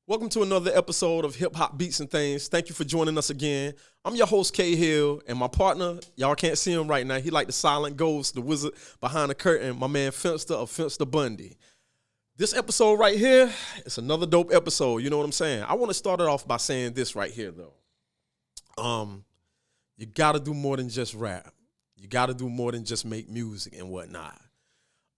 Welcome to another episode of Hip Hop Beats and Things. Thank you for joining us again. I'm your host, K-Hill, and my partner, y'all can't see him right now. He like the silent ghost, the wizard behind the curtain, my man Finsta of Finsta Bundy. This episode right here, it's another dope episode. You know what I'm saying? I want to start it off by saying this right here, though. You got to do more than just rap. You got to do more than just make music and whatnot.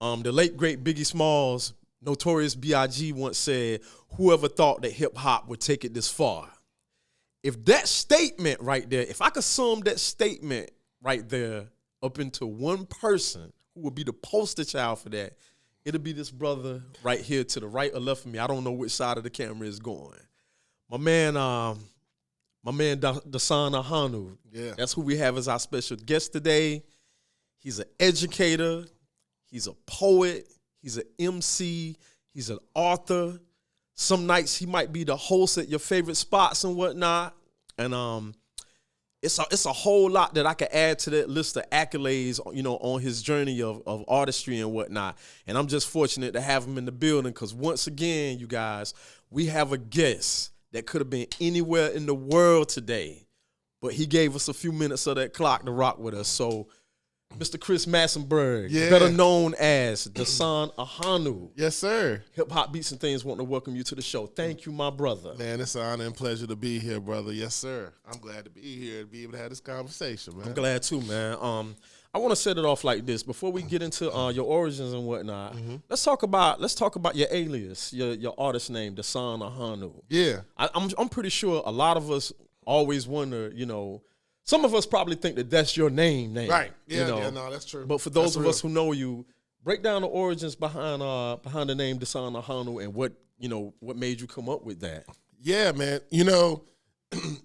The late, great Biggie Smalls, Notorious B.I.G. once said, whoever thought that hip-hop would take it this far? If that statement right there, if I could sum that statement right there up into one person who would be the poster child for that, it'll be this brother right here to the right or left of me. I don't know which side of the camera is going. My man Dasan Ahanu. Yeah. That's who we have as our special guest today. He's an educator. He's a poet. He's an MC. He's an author. Some nights he might be the host at your favorite spots and whatnot. And it's a whole lot that I could add to that list of accolades, you know, on his journey of artistry and whatnot. And I'm just fortunate to have him in the building because once again, you guys, we have a guest that could have been anywhere in the world today, but he gave us a few minutes of that clock to rock with us. So, Mr. Chris Massenberg, better known as Dasan Ahanu. Yes, sir. Hip Hop Beats and Things want to welcome you to the show. Thank you, my brother. Man, it's an honor and pleasure to be here, brother. Yes, sir. I'm glad to be here to be able to have this conversation, man. I'm glad too, man. I want to set it off like this before we get into your origins and whatnot. Mm-hmm. Let's talk about your alias, your artist name, Dasan Ahanu. Yeah, I'm pretty sure a lot of us always wonder, you know. Some of us probably think that that's your name. Right. Yeah, you know? yeah, no, that's true. But for those of us who know you, break down the origins behind the name Dasan Ahanu and what made you come up with that. Yeah, man. You know,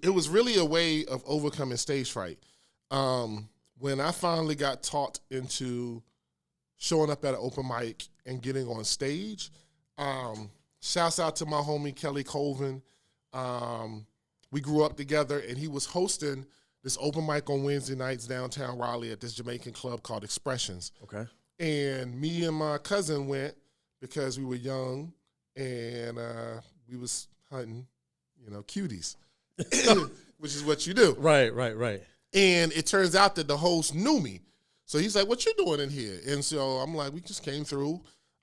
it was really a way of overcoming stage fright. When I finally got taught into showing up at an open mic and getting on stage, shouts out to my homie Kelly Colvin. We grew up together, and he was hosting this open mic on Wednesday nights downtown Raleigh at this Jamaican club called Expressions. Okay. And me and my cousin went because we were young and we was hunting, cuties, which is what you do. Right. And it turns out that the host knew me. So he's like, what you doing in here? And so I'm like, we just came through.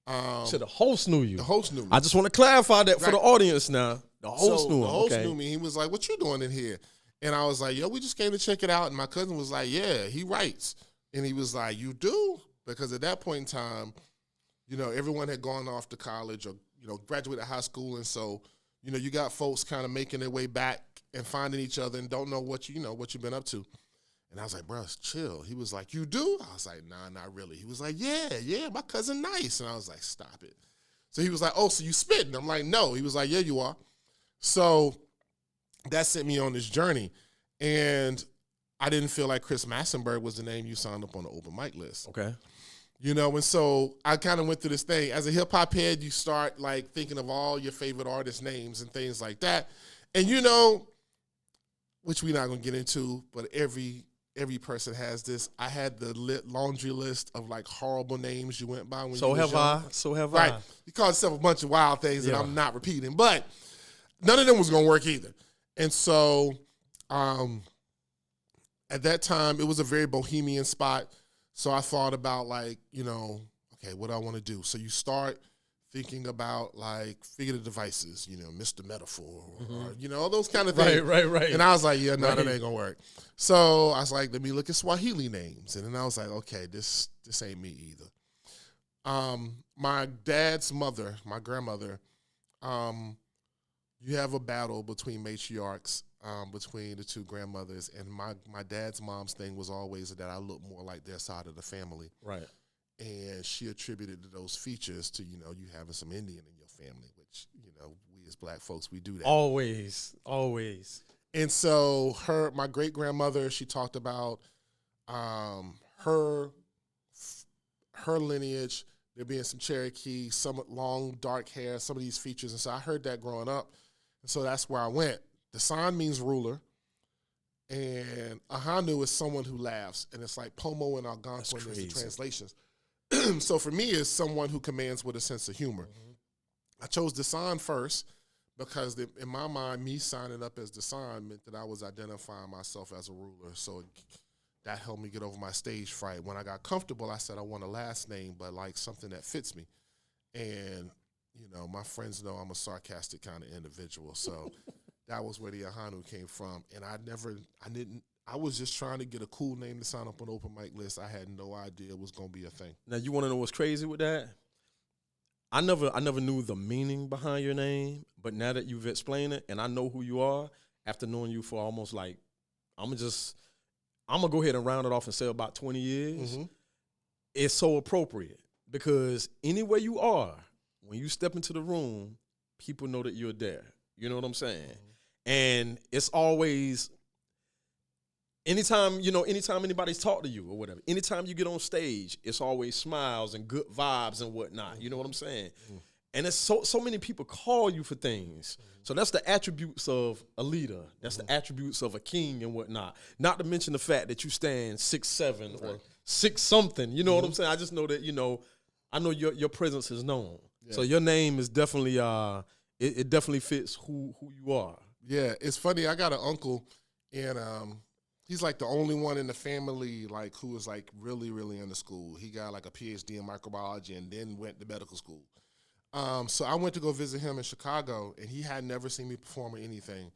So the host knew you. The host knew me. I just want to clarify that for the audience now. The host knew him. The host knew me. He was like, what you doing in here? And I was like, yo, we just came to check it out. And my cousin was like, yeah, he writes. And he was like, you do? Because at that point in time, everyone had gone off to college or, graduated high school. And so, you got folks kind of making their way back and finding each other and don't know what you've been up to. And I was like, bro, chill. He was like, you do? I was like, nah, not really. He was like, yeah, my cousin nice. And I was like, stop it. So he was like, oh, so you spitting? I'm like, no. He was like, yeah, you are. So that sent me on this journey. And I didn't feel like Chris Massenberg was the name you signed up on the open mic list. Okay. And so I kind of went through this thing. As a hip-hop head, you start, like, thinking of all your favorite artist names and things like that. And, which we're not going to get into, but every person has this. I had the laundry list of, like, horrible names you went by when you was young. So have right. I. You called yourself a bunch of wild things that I'm not repeating. But none of them was going to work either. And so at that time, it was a very bohemian spot. So I thought about, like, okay, what do I want to do? So you start thinking about, like, figurative devices, Mr. Metaphor, or, all those kind of things. Right. And I was like, yeah, no, that ain't going to work. So I was like, let me look at Swahili names. And then I was like, okay, this ain't me either. My dad's mother, my grandmother, you have a battle between matriarchs, between the two grandmothers, and my dad's mom's thing was always that I look more like their side of the family. Right. And she attributed those features to, you having some Indian in your family, which, we as black folks, we do that. Always. And so my great-grandmother, she talked about her lineage, there being some Cherokee, some long, dark hair, some of these features. And so I heard that growing up. And so that's where I went. Dasan means ruler. And Ahanu is someone who laughs. And it's like Pomo and Algonquin is the translations. So for me, it's someone who commands with a sense of humor. Mm-hmm. I chose Dasan first because in my mind, me signing up as Dasan meant that I was identifying myself as a ruler. So that helped me get over my stage fright. When I got comfortable, I said I want a last name, but like something that fits me. And, you know, my friends know I'm a sarcastic kind of individual. So that was where the Ahanu came from. And I was just trying to get a cool name to sign up on open mic list. I had no idea it was going to be a thing. Now, you want to know what's crazy with that? I never knew the meaning behind your name, but now that you've explained it and I know who you are, after knowing you for almost like, I'm going to go ahead and round it off and say about 20 years. Mm-hmm. It's so appropriate because anywhere you are, when you step into the room, people know that you're there. You know what I'm saying? Mm-hmm. And it's always, anytime anybody's talked to you or whatever, anytime you get on stage, it's always smiles and good vibes and whatnot. You know what I'm saying? Mm-hmm. And it's so many people call you for things. Mm-hmm. So that's the attributes of a leader. That's the attributes of a king and whatnot. Not to mention the fact that you stand 6'7" or 6 something. You know what I'm saying? I just know that, I know your presence is known. Yeah. So your name is definitely it definitely fits who you are. Yeah, it's funny. I got an uncle, and he's like the only one in the family like who was like really, really into school. He got like a PhD in microbiology and then went to medical school. So I went to go visit him in Chicago, and he had never seen me perform or anything.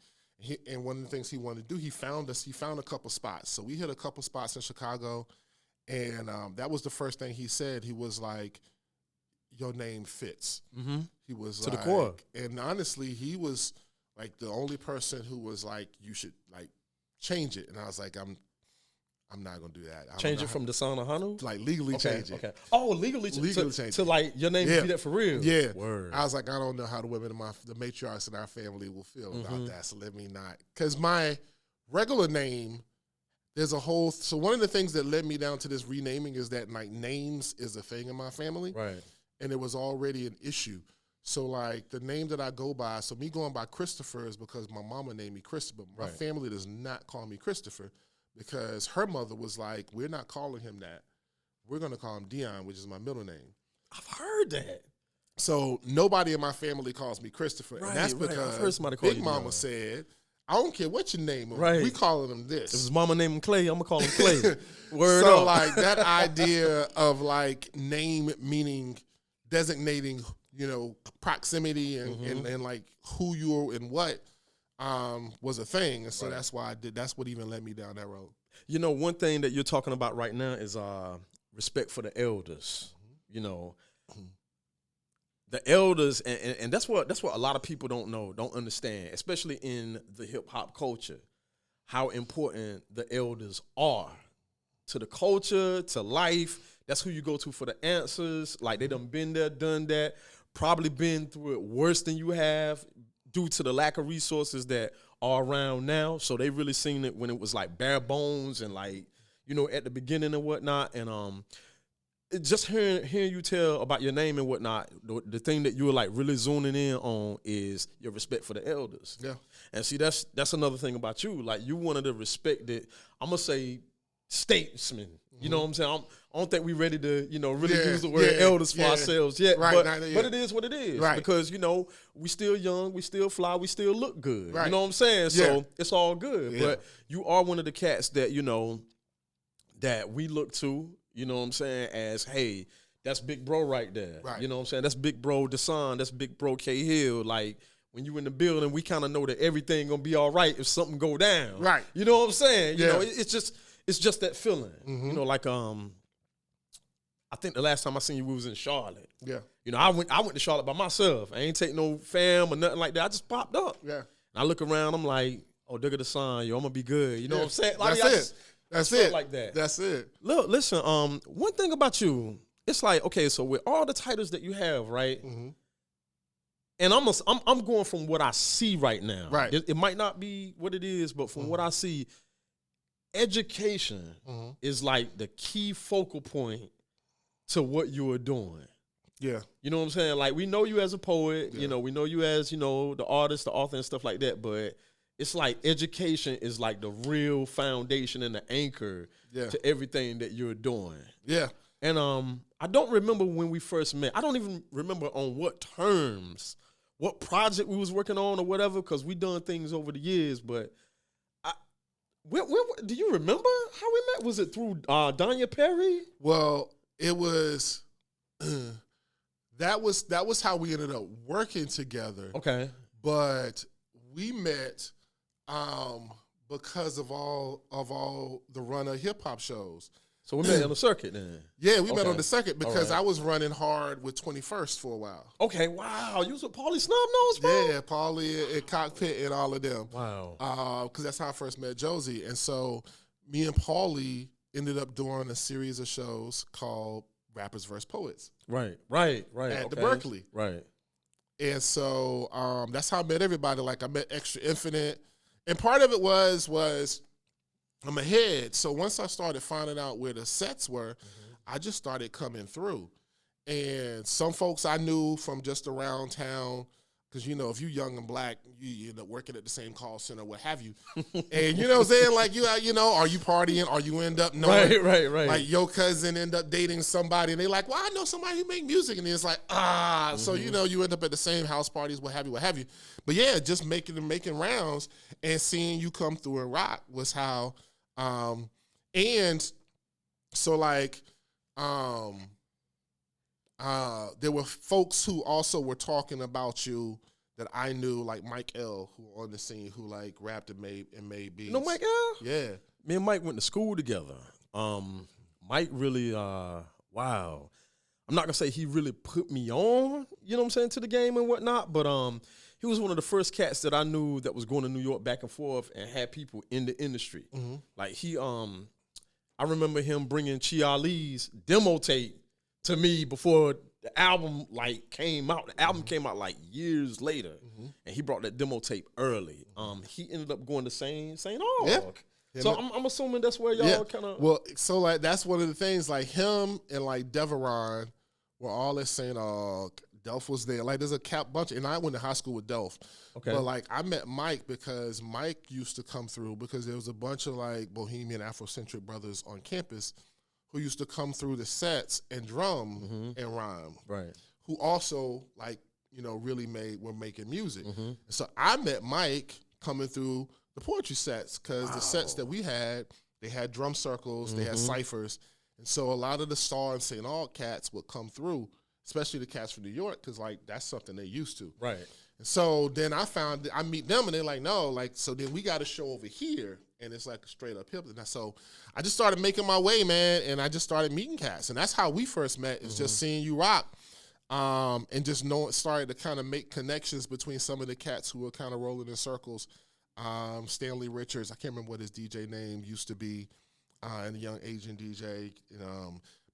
And one of the things he wanted to do, he found a couple spots. So we hit a couple spots in Chicago, and that was the first thing he said. He was like, your name fits. Mm-hmm. He was to the core. And honestly, he was like the only person who was like, you should like change it. And I was like, I'm not gonna do that. Change it from Dasan Ahanu? Like legally change it. Okay. Oh, legally change it. To like your name be that for real. Yeah. Word. I was like, I don't know how the women in the matriarchs in our family will feel about that. So let me not. Because my regular name, so one of the things that led me down to this renaming is that like names is a thing in my family. Right. And it was already an issue. So, like, the name that I go by, so me going by Christopher is because my mama named me Christopher. My family does not call me Christopher because her mother was like, we're not calling him that. We're going to call him Dion, which is my middle name. I've heard that. So, nobody in my family calls me Christopher. Right, and that's because Big Mama said, I don't care what your name is. Right. We calling him this. If his mama named him Clay, I'm going to call him Clay. Word so, up. like, that idea of, like, name meaning designating, proximity and like who you are and what was a thing. And so that's why I did. That's what even led me down that road. One thing that you're talking about right now is respect for the elders. The elders, and that's what a lot of people don't understand, especially in the hip hop culture, how important the elders are to the culture, to life. That's who you go to for the answers. Like, they done been there, done that, probably been through it worse than you have due to the lack of resources that are around now. So they really seen it when it was like bare bones and like, at the beginning and whatnot. And just hearing you tell about your name and whatnot, the thing that you were like really zooming in on is your respect for the elders. Yeah. And see, that's another thing about you. Like, you wanted to respect it. I'm going to say statesman. You know what I'm saying? I don't think we're ready to, really use the word elders for ourselves yet. Right, but it is what it is. Right. Because, we still young, we still fly, we still look good. Right. You know what I'm saying? So it's all good. Yeah. But you are one of the cats that, that we look to, you know what I'm saying, as, hey, that's big bro right there. Right. You know what I'm saying? That's big bro Dasan, that's big bro K-Hill. Like, when you in the building, we kind of know that everything going to be all right if something go down. Right. You know what I'm saying? It's just that feeling. Mm-hmm. Like I think the last time I seen you, we was in Charlotte. Yeah. I went to Charlotte by myself. I ain't take no fam or nothing like that. I just popped up. Yeah. And I look around, I'm like, oh, digga the sun, I'm gonna be good. You know what I'm saying? Like, That's it. Like that. That's it. Look, listen, one thing about you, it's like, okay, so with all the titles that you have, right? Mm-hmm. And I'm going from what I see right now. Right. It might not be what it is, but from what I see, education is like the key focal point to what you are doing. Yeah. You know what I'm saying? Like, we know you as a poet, we know you as, the artist, the author and stuff like that, but it's like education is like the real foundation and the anchor to everything that you're doing. Yeah. And I don't remember when we first met. I don't even remember on what terms what project we was working on or whatever, because we done things over the years. But where, do you remember how we met? Was it through Danya Perry? Well, it was. That was how we ended up working together. Okay, but we met because of all the run of hip hop shows. so we met on the circuit then. Yeah, we met Okay. on the circuit because All right. I was running hard with 21st for a while. Okay, wow, you was with Paulie Snubnose, bro? Yeah, Paulie and Cockpit and all of them. Wow. Because that's how I first met Josie. And so me and Paulie ended up doing a series of shows called Rappers vs. Poets Right. at the Berkeley. Right. And so that's how I met everybody. Like I met Extra Infinite. And part of it was I'm ahead. So once I started finding out where the sets were, I just started coming through. And some folks I knew from just around town, because, you know, if you're young and black, you end up working at the same call center, what have you. And, you know what I'm saying? Like, you know, are you partying or you end up knowing, Right. like, your cousin end up dating somebody, and they like, well, I know somebody who make music. And it's like, so, you know, you end up at the same house parties, what have you. But, yeah, just making rounds and seeing you come through and rock was how, and so, like, there were folks who also were talking about you that I knew, like Mike L, who on the scene, who like rapped and made beats. You know Mike L? Yeah. Me and Mike went to school together. Mike really, wow. I'm not gonna say he really put me on, you know what I'm saying, to the game and whatnot, but he was one of the first cats that I knew that was going to New York back and forth and had people in the industry. Like he, I remember him bringing Chi Ali's demo tape to me before the album like came out. The album came out like years later, and he brought that demo tape early. He ended up going to St. Aug. Yeah. So I'm assuming that's where y'all kind of. Well, so like that's one of the things. Like him and like Deveron were all at St. Aug. Delph was there. Like there's a bunch, and I went to high school with Delph. Okay. But like I met Mike because Mike used to come through because there was a bunch of like bohemian Afrocentric brothers on campus who used to come through the sets and drum and rhyme. Right. Who also like, you know, really were making music. And so I met Mike coming through the poetry sets because the sets that we had, they had drum circles, they had ciphers. And so a lot of the Star and St. Aug cats would come through, especially the cats from New York, because like that's something they used to. Right. And so then I meet them and they're like, no, like, so then we got a show over here and it's like a straight up hip. And so I just started making my way, man, and I just started meeting cats. And that's how we first met, is just seeing you rock. And just started to kind of make connections between some of the cats who were kind of rolling in circles. Stanley Richards, I can't remember what his DJ name used to be, and a young Asian DJ,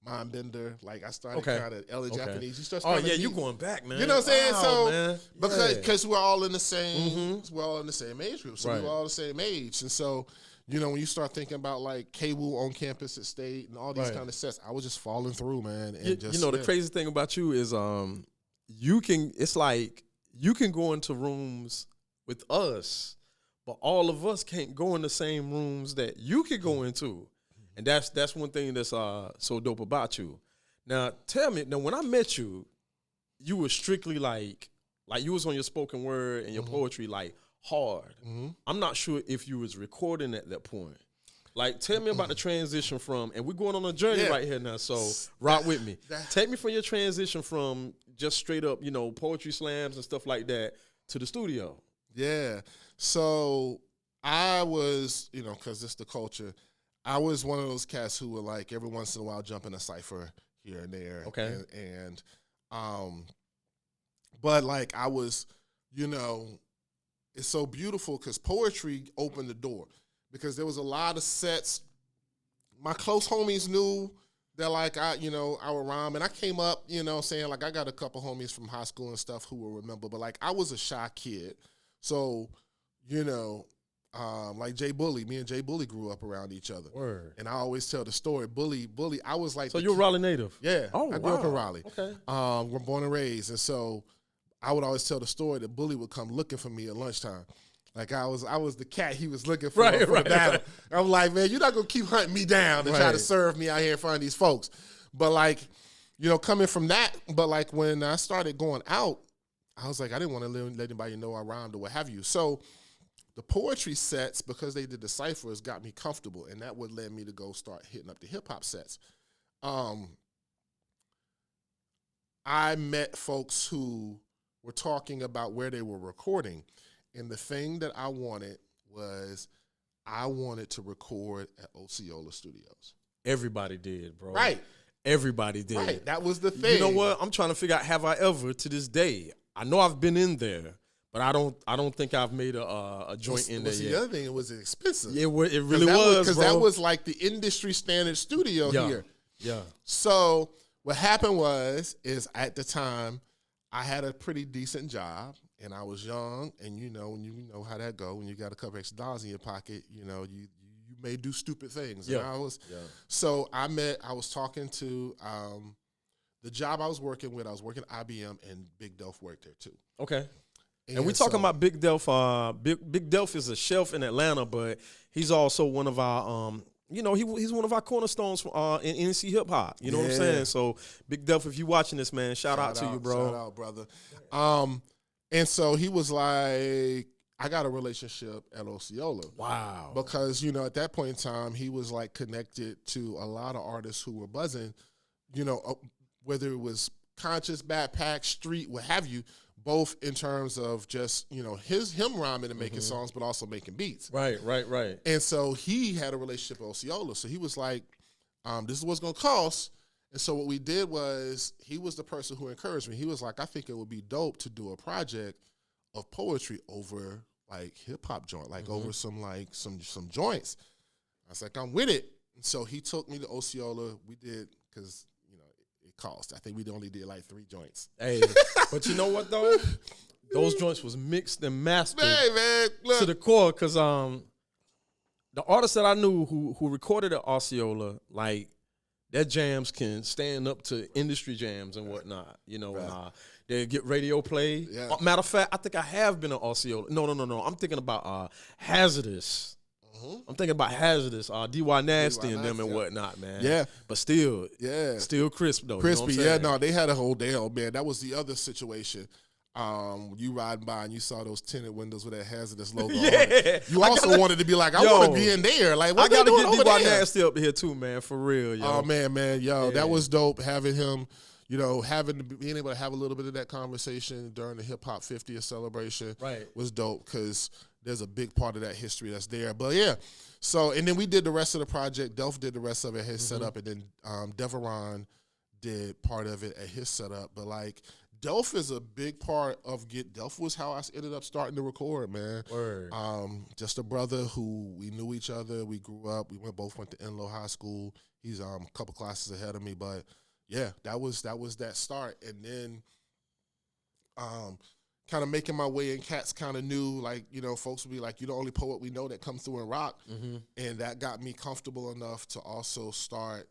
Mind Bender. Like I started kind of Ella Japanese. You start you going back, man. You know what I'm saying? Wow, So man. because we're all in the same, we're all in the same age group. So we're all the same age, and so when you start thinking about like K-Woo on campus at State and all these kind of sets, I was just falling through, man. And the crazy thing about you is you can go into rooms with us, but all of us can't go in the same rooms that you could go into. And that's one thing that's so dope about you. Now, tell me, when I met you, you were strictly like you was on your spoken word and your poetry like hard. I'm not sure if you was recording at that point. Like, tell me about the transition from, and we're going on a journey right here now, so rock with me. Take me from your transition from just straight up, poetry slams and stuff like that to the studio. Yeah. So I was, because it's the culture, I was one of those cats who would like every once in a while jump in a cipher here and there. Okay. And but like I was, it's so beautiful because poetry opened the door, because there was a lot of sets. My close homies knew that like I would rhyme, and I came up, saying like I got a couple homies from high school and stuff who will remember, but like I was a shy kid. So, like Jay Bully, me and Jay Bully grew up around each other. Word. And I always tell the story. Bully, I was like. So you're a Raleigh native? Yeah. Oh, I grew up in wow. Raleigh. Okay. We're born and raised. And so I would always tell the story that Bully would come looking for me at lunchtime. Like I was the cat he was looking for the battle. I'm like, man, you're not going to keep hunting me down and try to serve me out here in front of these folks. But like, coming from that, but like when I started going out, I was like, I didn't want to let anybody know I rhymed or what have you. So the poetry sets, because they did the ciphers, got me comfortable, and that would led me to go start hitting up the hip hop sets. I met folks who were talking about where they were recording, and the thing that I wanted was I wanted to record at Osceola Studios. Everybody did, bro. Right. Everybody did. Right. That was the thing. You know what? I'm trying to figure out, have I ever to this day? I know I've been in there, but I don't think I've made a joint in there yet. The other thing, it was expensive. It really was, because that was like the industry standard studio here. Yeah. So what happened is at the time I had a pretty decent job, and I was young, and you know how that go when you got a couple extra dollars in your pocket. You may do stupid things. Yeah. And so I was talking to the job I was working with. I was working at IBM, and Big Delph worked there too. Okay. And we talking about Big Delph. Big Delph is a shelf in Atlanta, but he's also one of our he's one of our cornerstones in NC hip hop. You know what I'm saying? So Big Delph, if you watching this, man, shout out to you, bro. Shout out, brother. And so he was like, I got a relationship at Osceola. Wow. Because, at that point in time, he was like connected to a lot of artists who were buzzing, whether it was conscious, backpack, street, what have you, both in terms of just, him rhyming and making songs, but also making beats. Right. And so he had a relationship with Osceola. So he was like, this is what's going to cost. And so what we did was, he was the person who encouraged me. He was like, I think it would be dope to do a project of poetry over like hip hop joint, like over some joints. I was like, I'm with it. And so he took me to Osceola. We did, because it cost. I think we only did like 3 joints. Hey, but you know what though? Those joints was mixed and mastered to the core, because the artists that I knew who recorded at Osceola, like, their jams can stand up to industry jams and whatnot. They get radio play. Yeah. Matter of fact, I think I have been at Osceola. No. I'm thinking about Hazardous. I'm thinking about Hazardous, D.Y. Nasty and them and whatnot, man. Yeah. But still crisp, though. Crispy, you know what I'm saying? they had a whole deal, man. That was the other situation. You riding by and you saw those tinted windows with that Hazardous logo on it. You also wanted to be like, I want to be in there. Like, what I got to get D.Y. Nasty up here too, man, for real, yo. Oh, man, that was dope having him, being able to have a little bit of that conversation during the Hip Hop 50th celebration was dope, because there's a big part of that history that's there. But yeah, so, and then we did the rest of the project. Delph did the rest of it at his setup, and then Deveron did part of it at his setup. But like, Delph is a big part of Delph was how I ended up starting to record, man. Word. Just a brother who we knew each other. We grew up. We both went to Enloe High School. He's a couple classes ahead of me, but yeah, that was that start. And then kind of making my way in, cats kind of knew, like, folks would be like, you're the only poet we know that comes through in rock. And that got me comfortable enough to also start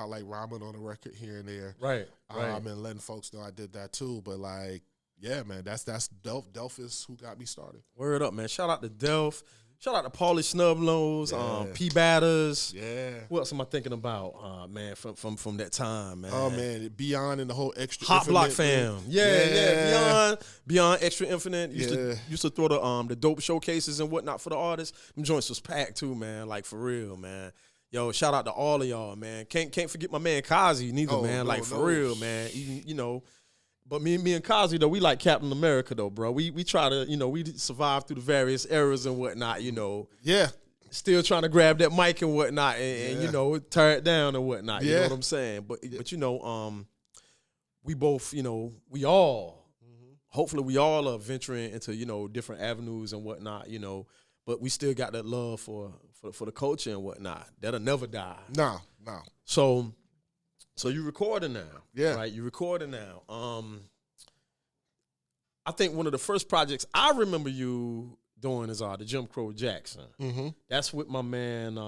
like rhyming on a record here and there. Right. And letting folks know I did that too. But like, yeah, man, that's Delph. Delph is who got me started. Word up, man. Shout out to Delph. Shout out to Paulie Snubnose, P Batters. Yeah. What else am I thinking about, man, from that time, man? Oh, man, Beyond and the whole Extra Hot Infinite. Block fam. Yeah. Beyond Extra Infinite. Used to throw the dope showcases and whatnot for the artists. Them joints was packed too, man. Like, for real, man. Yo, shout out to all of y'all, man. Can't forget my man Kazi neither, man. For real, man. Even, but me and Kazi, though, we like Captain America, though, bro. We try to, we survive through the various eras and whatnot, Yeah. Still trying to grab that mic and whatnot and tear it down and whatnot. You know what I'm saying? But we both, we all, hopefully we all are venturing into, different avenues and whatnot, but we still got that love for the culture and whatnot. That'll never die. No. So you recording now. Yeah. Right? You recording now. I think one of the first projects I remember you doing is the Jim Crow Jackson. That's with my man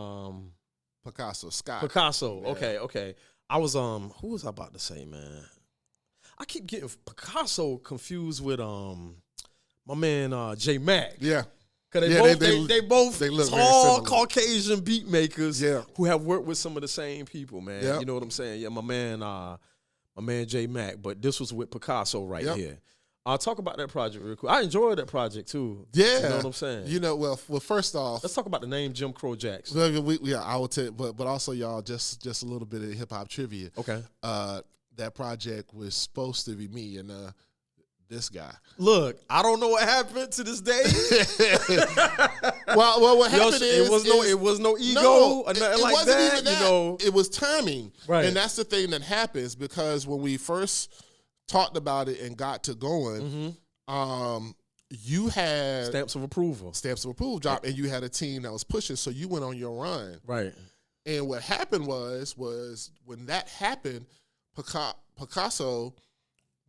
Picasso, Scott. Picasso. Yeah. Okay. I was who was I about to say, man? I keep getting Picasso confused with my man J Mac. Yeah. Cause they both tall Caucasian beat makers who have worked with some of the same people, man. Yep. You know what I'm saying? Yeah, my my man J Mac, but this was with Picasso right Yep. here. I'll talk about that project real quick. I enjoyed that project too. Yeah. You know what I'm saying? You know, well, first off, Let's talk about the name Jim Crow Jackson. I will tell, but also y'all just a little bit of hip hop trivia. Okay. That project was supposed to be me and this guy. Look, I don't know what happened to this day. well, what happened it was no ego or nothing it like wasn't that. even that. You know, it was timing, right? And that's the thing that happens because when we first talked about it and got to going, you had stamps of approval drop, and you had a team that was pushing, so you went on your run, right? And what happened was when that happened, Picasso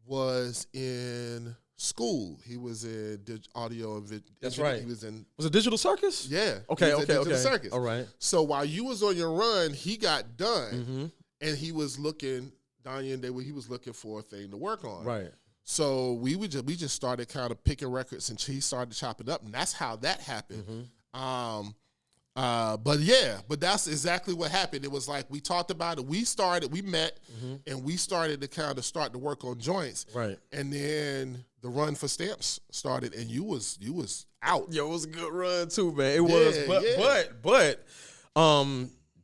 was in school. He was in audio and video. That's right. He was in. Was it Digital Circus? Yeah. Okay. Digital Circus. All right. So while you was on your run, he got done, and he was looking. Danya and he was looking for a thing to work on. Right. So we just started kind of picking records, and he started chopping up, and that's how that happened. But that's exactly what happened. It was like we talked about it. We met, and we started to kind of start to work on joints. Right. And then the run for stamps started, and you was out. Yo, it was a good run too, man. It was, but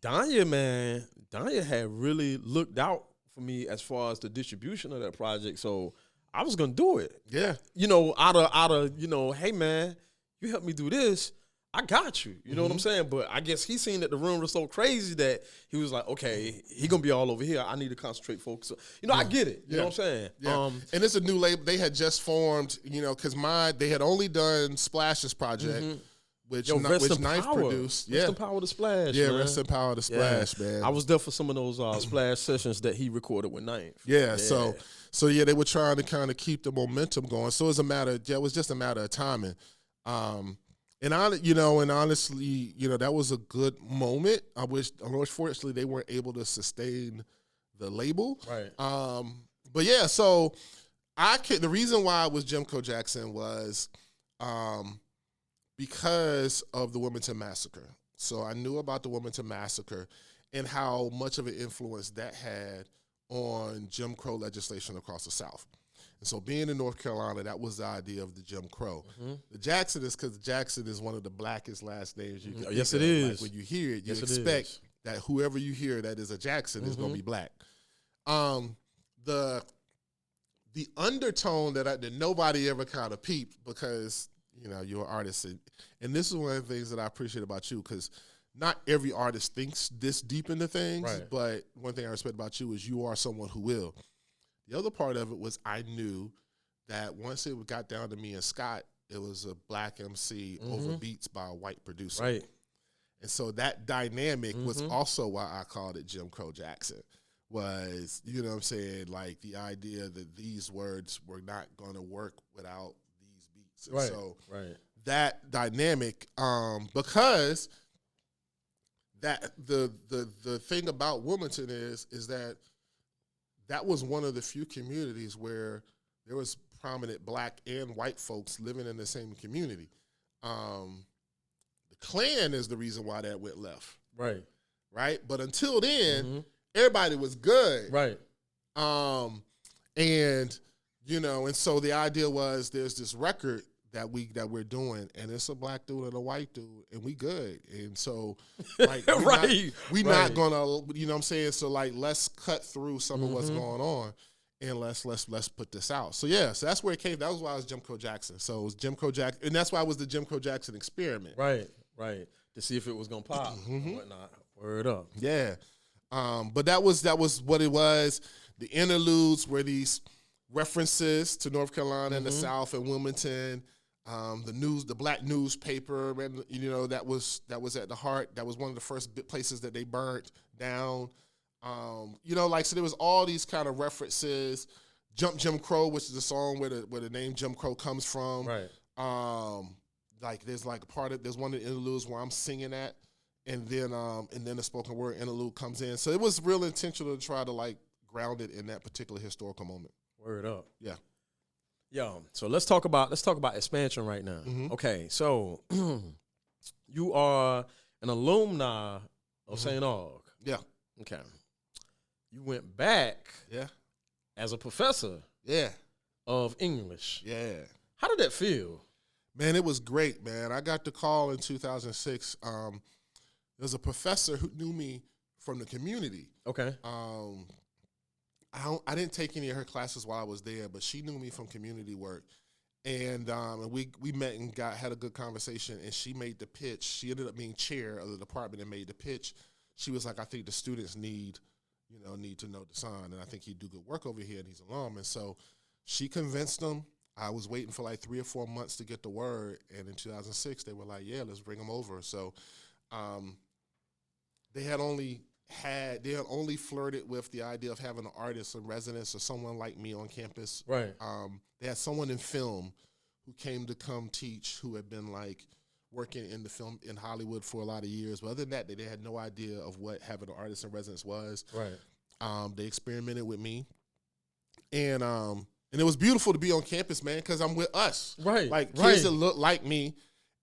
Danya had really looked out for me as far as the distribution of that project. So I was gonna do it. Yeah. You know, out of hey man, you helped me do this. I got you. You know what I'm saying? But I guess he seen that the room was so crazy that he was like, okay, he gonna be all over here. I need to concentrate, focus. You know, I get it. You know what I'm saying? Yeah. And it's a new label. They had just formed, because they had only done Splash's project, which Ninth produced. Rest in power to Splash. Yeah, man. rest in power to Splash, man. I was there for some of those Splash sessions that he recorded with Ninth. Yeah. So they were trying to kind of keep the momentum going. So it was just a matter of timing. And honestly, that was a good moment. Unfortunately, they weren't able to sustain the label. Right. But yeah, so the reason why it was Jim Crow Jackson was because of the Wilmington Massacre. So I knew about the Wilmington Massacre and how much of an influence that had on Jim Crow legislation across the South. And so being in North Carolina, that was the idea of the Jim Crow. The Jackson is because Jackson is one of the blackest last names you can Yes, think it of. is. Like when you hear it, you expect that whoever you hear that is a Jackson is going to be black. The undertone that nobody ever kind of peeped because, you're an artist. And this is one of the things that I appreciate about you because not every artist thinks this deep into things. Right. But one thing I respect about you is you are someone who will. The other part of it was I knew that once it got down to me and Scott, it was a black MC over beats by a white producer. Right. And so that dynamic was also why I called it Jim Crow Jackson. Was, what I'm saying, like the idea that these words were not going to work without these beats. And so that dynamic, because that the thing about Wilmington is that was one of the few communities where there was prominent black and white folks living in the same community. The Klan is the reason why that went left. Right. Right? But until then, everybody was good. Right. And so the idea was there's this record that we're doing, and it's a black dude and a white dude, and we good. And so, like, we're not gonna, what I'm saying? So, like, let's cut through some of what's going on, and let's put this out. So, yeah, so that's where it came. That was why it was Jim Crow Jackson. So it was Jim Crow Jackson, and that's why it was the Jim Crow Jackson experiment. Right, to see if it was gonna pop and whatnot. Word up. Yeah, but that was what it was. The interludes were these references to North Carolina and the South and Wilmington. The black newspaper, and that was at the heart. That was one of the first places that they burnt down. So there was all these kind of references. Jump Jim Crow, which is a song where the name Jim Crow comes from. Right. There's one of the interludes where I'm singing at, and then the spoken word interlude comes in. So it was real intentional to try to ground it in that particular historical moment. Word up. Yeah. Yo, so let's talk about expansion right now. Okay, so you are an alumni of St. Aug. Yeah. Okay. You went back. Yeah. as a professor Yeah. of English. Yeah. How did that feel? Man, it was great, man. I got the call in 2006. There's a professor who knew me from the community. Okay. I didn't take any of her classes while I was there, but she knew me from community work. And we met and had a good conversation, and she made the pitch. She ended up being chair of the department and made the pitch. She was like, I think the students need to know Dasan, and I think he'd do good work over here, and he's alum. And so she convinced them. I was waiting for like 3 or 4 months to get the word, and in 2006, they were like, yeah, let's bring him over. So they had only flirted with the idea of having an artist in residence or someone like me on campus. Right. They had someone in film who came to come teach, who had been like working in the film in Hollywood for a lot of years. But other than that, they had no idea of what having an artist in residence was. Right. They experimented with me, and it was beautiful to be on campus, man, because I'm with us. Right. Like kids that look like me.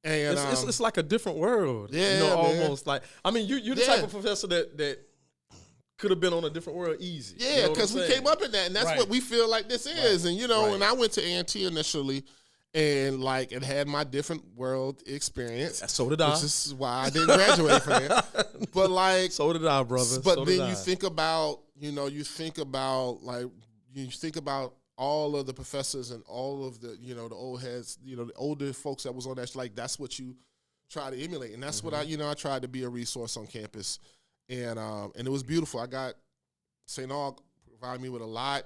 And it's like a different world. Yeah, almost like, I mean, you're the type of professor that could have been on a different world easy. Yeah, because we came up in that, and that's what we feel like this is. And when I went to A&T initially, and like it had my different world experience. So did I. Which is why I didn't graduate from there. But like, so did I, brother. But so then you think about, all of the professors and all of the, the old heads, the older folks that was on that, like that's what you try to emulate. And that's what I tried to be a resource on campus. And it was beautiful. I got St. Aug provided me with a lot.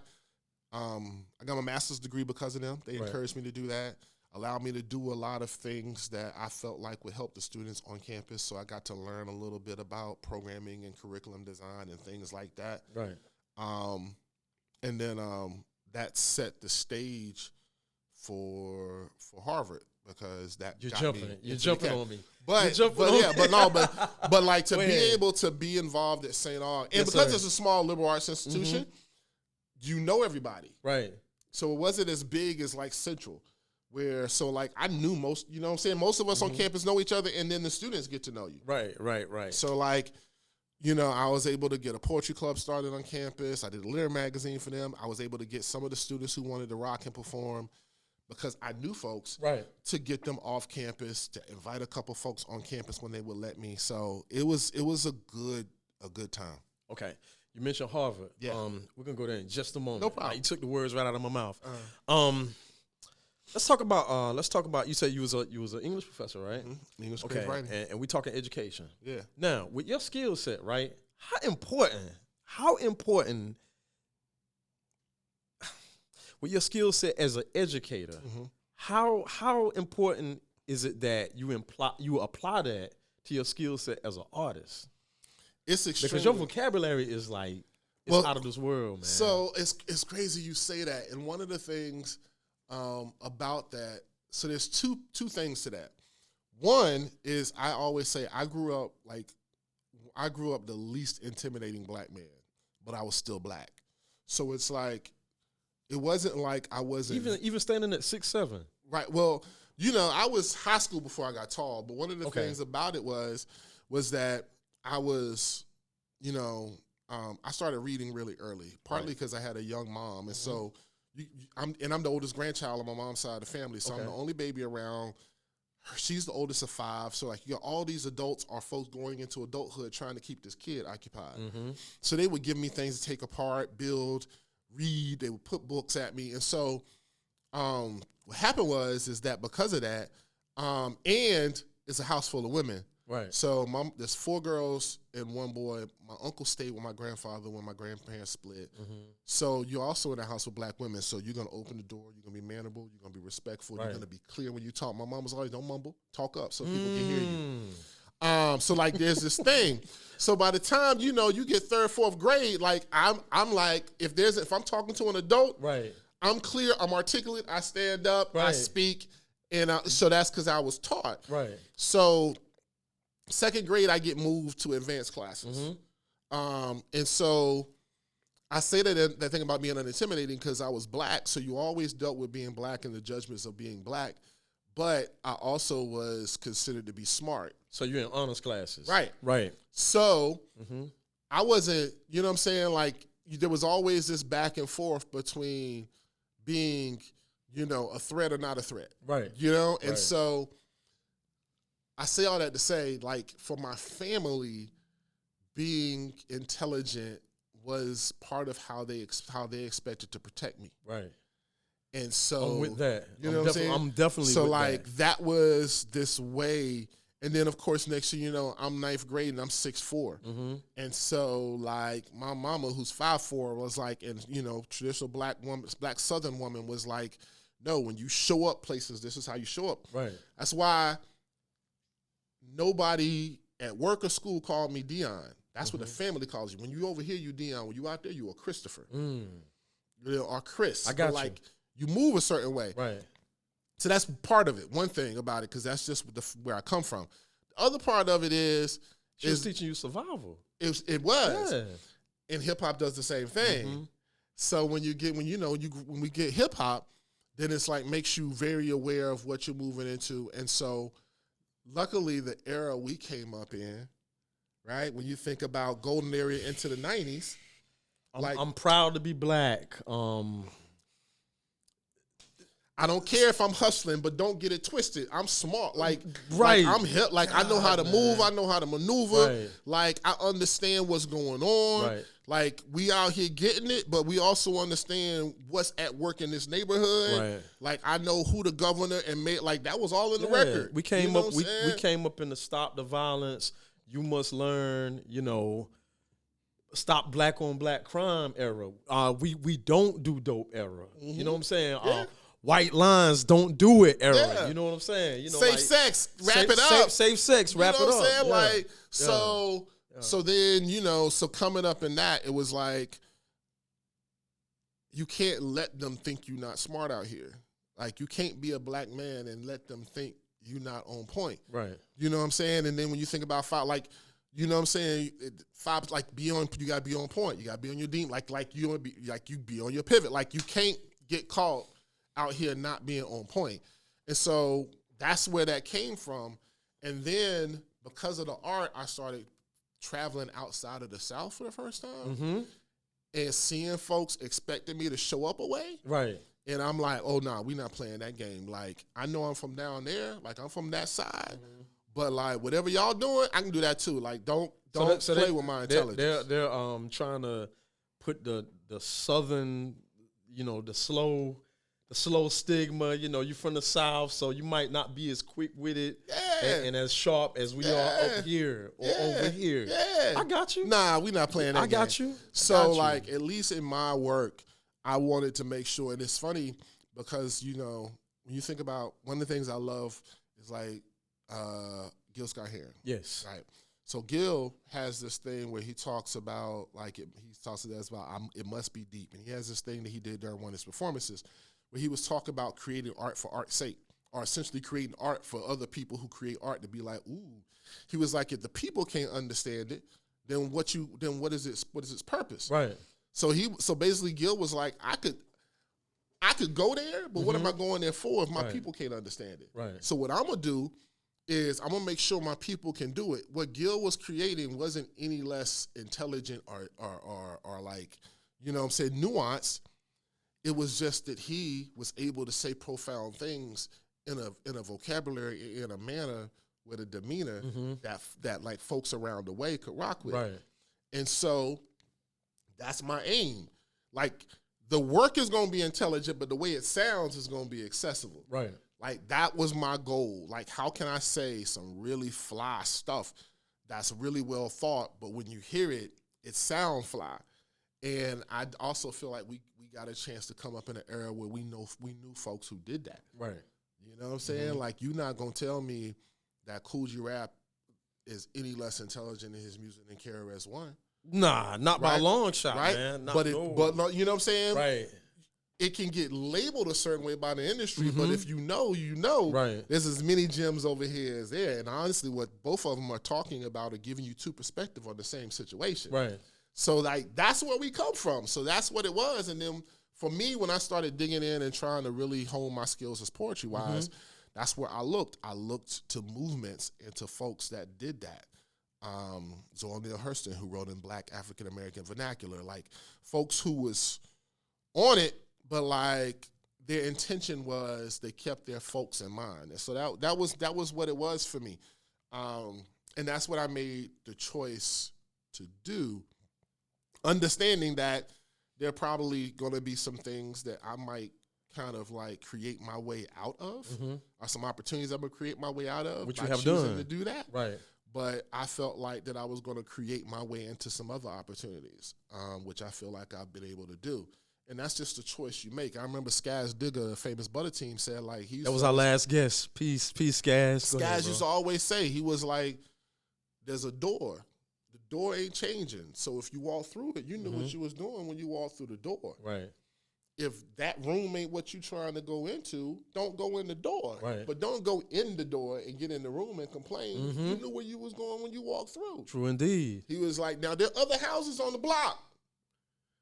I got my master's degree because of them. They encouraged me to do that, allowed me to do a lot of things that I felt like would help the students on campus. So I got to learn a little bit about programming and curriculum design and things like that. Right. And then that set the stage for Harvard, because that you're got jumping. me You're jumping on me. But like to be able to be involved at St. Aug, and because it's a small liberal arts institution, you know everybody. Right. So it wasn't as big as like Central, where I knew most. You know what I'm saying? Most of us on campus know each other, and then the students get to know you. Right. So like, I was able to get a poetry club started on campus. I did a lyric magazine for them. I was able to get some of the students who wanted to rock and perform, because I knew folks, to get them off campus, to invite a couple folks on campus when they would let me. So it was a good time. Okay. You mentioned Harvard. Yeah. We're gonna go there in just a moment. No problem. You took the words right out of my mouth. Let's talk about. You said you was an English professor, right? Mm-hmm. English writing. And we talking education. Yeah. Now, with your skill set, right? How important with your skill set as an educator? How important is it that you apply that to your skill set as an artist? It's extremely, because your vocabulary is like out of this world, man. So it's crazy you say that. And one of the things about that, so there's two things to that. One is, I always say I grew up the least intimidating black man, but I was still black. So it's like, it wasn't like I wasn't even standing at 6'7". Right. Well, I was high school before I got tall, but one of the things about it was that I was, I started reading really early, partly because I had a young mom. And so I'm the oldest grandchild on my mom's side of the family. So I'm the only baby around. She's the oldest of 5. So like, all these adults are folks going into adulthood trying to keep this kid occupied. So they would give me things to take apart, build, read. They would put books at me. And so what happened is that because of that, and it's a house full of women. Right. So there's 4 girls and 1 boy. My uncle stayed with my grandfather when my grandparents split. So you're also in a house with black women. So you're going to open the door. You're going to be mannerable. You're going to be respectful. You're going to be clear when you talk. My mom was always, don't mumble, talk up so people can hear you. So like there's this thing. So by the time, you get 3rd, 4th grade, like I'm like, if I'm talking to an adult, I'm clear, I'm articulate, I stand up, I speak. And so that's because I was taught. Right. So 2nd grade, I get moved to advanced classes. And so I say that thing about being unintimidating because I was black. So you always dealt with being black and the judgments of being black. But I also was considered to be smart. So you're in honors classes. Right. Right. So I wasn't, like there was always this back and forth between being, a threat or not a threat. Right. And so I say all that to say, like, for my family, being intelligent was part of how they expected to protect me. Right. And so I'm with that. You know what I'm saying? I'm definitely so with like that. that was this way. And then of course next thing you know, I'm ninth grade and I'm 6'4". Mm-hmm. And so like my mama, who's 5'4", was like, and traditional black Southern woman was like, no, when you show up places, this is how you show up. Right. That's why nobody at work or school called me Dion. That's what the family calls you. When you over here, you Dion. When you out there, you a Christopher. Or Chris. I got like you move a certain way. Right. So that's part of it. One thing about it, because that's just where I come from. The other part of it is She was teaching you survival. It was. Yeah. And hip hop does the same thing. Mm-hmm. So when we get hip hop, then it's like makes you very aware of what you're moving into. And so luckily the era we came up in, right? When you think about golden era into the 90s. I'm proud to be black. I don't care if I'm hustling, but don't get it twisted. I'm smart. Like I'm hip. Like I know how to move. I know how to maneuver. Right. Like I understand what's going on. Right. Like we out here getting it, but we also understand what's at work in this neighborhood. Right. Like I know who the governor and mayor. Like that was all in the record. We came up. We came up in the stop the violence. You must learn. Stop black on black crime era. We don't do dope era. Mm-hmm. You know what I'm saying? Yeah. White lines don't do it era. Yeah. You know what I'm saying? Safe sex, wrap it up. Safe sex, wrap it up. You know what I'm saying? Yeah. Like so then so coming up in that, it was like you can't let them think you're not smart out here. Like you can't be a black man and let them think you're not on point. Right. You know what I'm saying? And then when you think about five, like, you know what I'm saying? Five, like you gotta be on point. You gotta be on your dean. Like you be on your pivot. Like you can't get caught out here not being on point. And so that's where that came from. And then because of the art, I started traveling outside of the South for the first time. Mm-hmm. And seeing folks expecting me to show up away. Right. And I'm like, oh, no, we're not playing that game. Like, I know I'm from down there. Like, I'm from that side. Mm-hmm. But, like, whatever y'all doing, I can do that too. Like, don't play with my intelligence. They're trying to put the Southern, the slow stigma. You from the South, so you might not be as quick with it and as sharp as we are up here or over here. Yeah. I got you. Nah, we not playing that game. Got you. So, like, at least in my work, I wanted to make sure, and it's funny because, when you think about one of the things I love is like Gil Scott-Heron. Yes. Right. So Gil has this thing where he talks about, like, he talks to us about it must be deep. And he has this thing that he did during one of his performances where he was talking about creating art for art's sake, or essentially creating art for other people who create art to be like, ooh. He was like, if the people can't understand it, then what is its purpose? Right. So basically Gil was like, I could go there, but what am I going there for if my people can't understand it? Right. So what I'm gonna do is I'm gonna make sure my people can do it. What Gil was creating wasn't any less intelligent or like, nuanced. It was just that he was able to say profound things in a vocabulary, in a manner, with a demeanor that like folks around the way could rock with. Right. And so that's my aim. Like the work is going to be intelligent, but the way it sounds is going to be accessible. Right. Like that was my goal. Like how can I say some really fly stuff that's really well thought, but when you hear it, it sounds fly. And I also feel like we got a chance to come up in an era where we knew folks who did that. Right. You know what I'm saying? Like you're not going to tell me that Cool G Rap is any less intelligent in his music than KRS-One. Nah, not by a long shot, right? Man. But you know what I'm saying? Right. It can get labeled a certain way by the industry, but if you know, right. There's as many gems over here as there. And honestly, what both of them are talking about are giving you two perspectives on the same situation. Right. So like that's where we come from. So that's what it was. And then for me, when I started digging in and trying to really hone my skills as poetry wise, that's where I looked. I looked to movements and to folks that did that. Zora Neale Hurston, who wrote in Black African American Vernacular, like folks who was on it, but like their intention was they kept their folks in mind. And so that was what it was for me. And that's what I made the choice to do, understanding that there are probably going to be some things that I might kind of like create my way out of, or some opportunities I'm going to create my way out of. Which you have done. To do that. Right. But I felt like that I was going to create my way into some other opportunities, which I feel like I've been able to do. And that's just a choice you make. I remember Skaz Digger, the famous Butter Team, said like that was our last guest. Peace, Skaz. Skaz used to always say, he was like, there's a door. The door ain't changing. So if you walk through it, you knew what you was doing when you walked through the door. Right. If that room ain't what you trying to go into, don't go in the door. Right. But don't go in the door and get in the room and complain. You knew where you was going when you walked through. True indeed. He was like, now there are other houses on the block.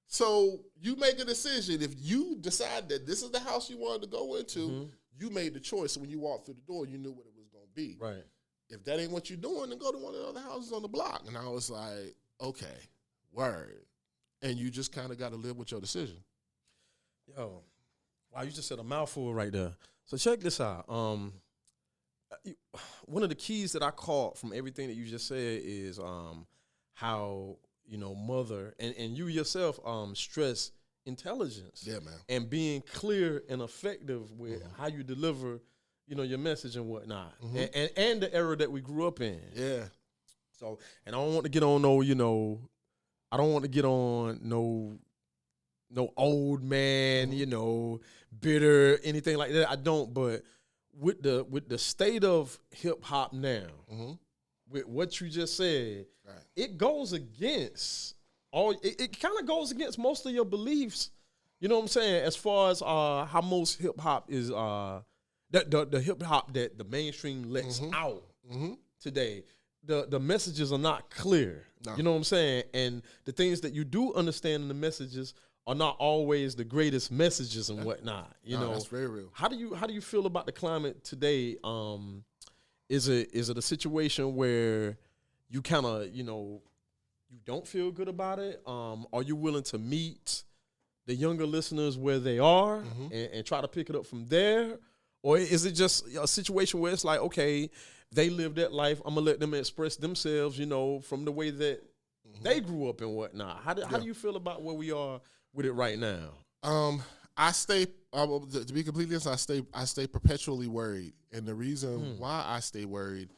So you make a decision. If you decide that this is the house you wanted to go into, you made the choice. So when you walked through the door, you knew what it was going to be. Right. If that ain't what you're doing, then go to one of the other houses on the block. And I was like, okay, word. And you just kind of got to live with your decision. Yo, wow, you just said a mouthful right there. So check this out. One of the keys that I caught from everything that you just said is how, mother and you yourself stress intelligence. Yeah, man. And being clear and effective with how you deliver, your message and whatnot. And the era that we grew up in. Yeah. So, and I don't want to get on I don't want to get on no old man, bitter, anything like that. I don't, but with the state of hip hop now, with what you just said, it goes against it kind of goes against most of your beliefs. You know what I'm saying? As far as how most hip hop is the hip hop that the mainstream lets out today. The messages are not clear. No. You know what I'm saying? And the things that you do understand in the messages are not always the greatest messages and whatnot. You know, that's very real. How do you feel about the climate today? Is it a situation where you kind of you don't feel good about it? Are you willing to meet the younger listeners where they are and try to pick it up from there? Or is it just a situation where it's like, okay, they live that life, I'm going to let them express themselves, from the way that they grew up and whatnot. How do you feel about where we are with it right now? I stay, to be completely honest, I stay perpetually worried. And the reason why I stay worried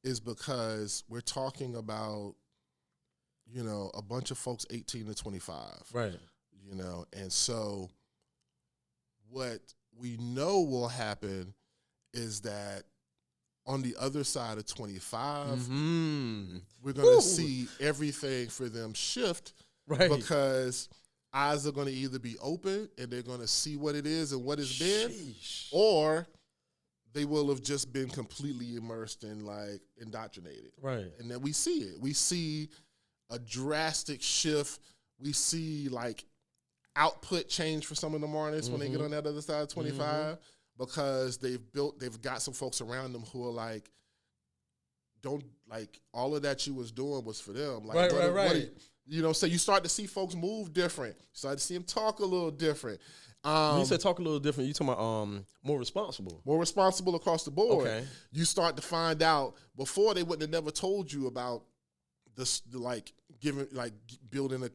is because we're talking about, a bunch of folks 18 to 25. Right. And so what we know will happen is that on the other side of 25, we're going to see everything for them shift, right? Because eyes are going to either be open and they're going to see what it is and what it's been, or they will have just been completely immersed in indoctrinated. Right. And then we see it. We see a drastic shift. We see output change for some of them artists when they get on that other side of 25 because they've got some folks around them who are all of that you was doing was for them. Right. So you start to see folks move different. You start to see them talk a little different. When you said talk a little different, you talking about more responsible. More responsible across the board. Okay. You start to find out before they wouldn't have never told you about this, building a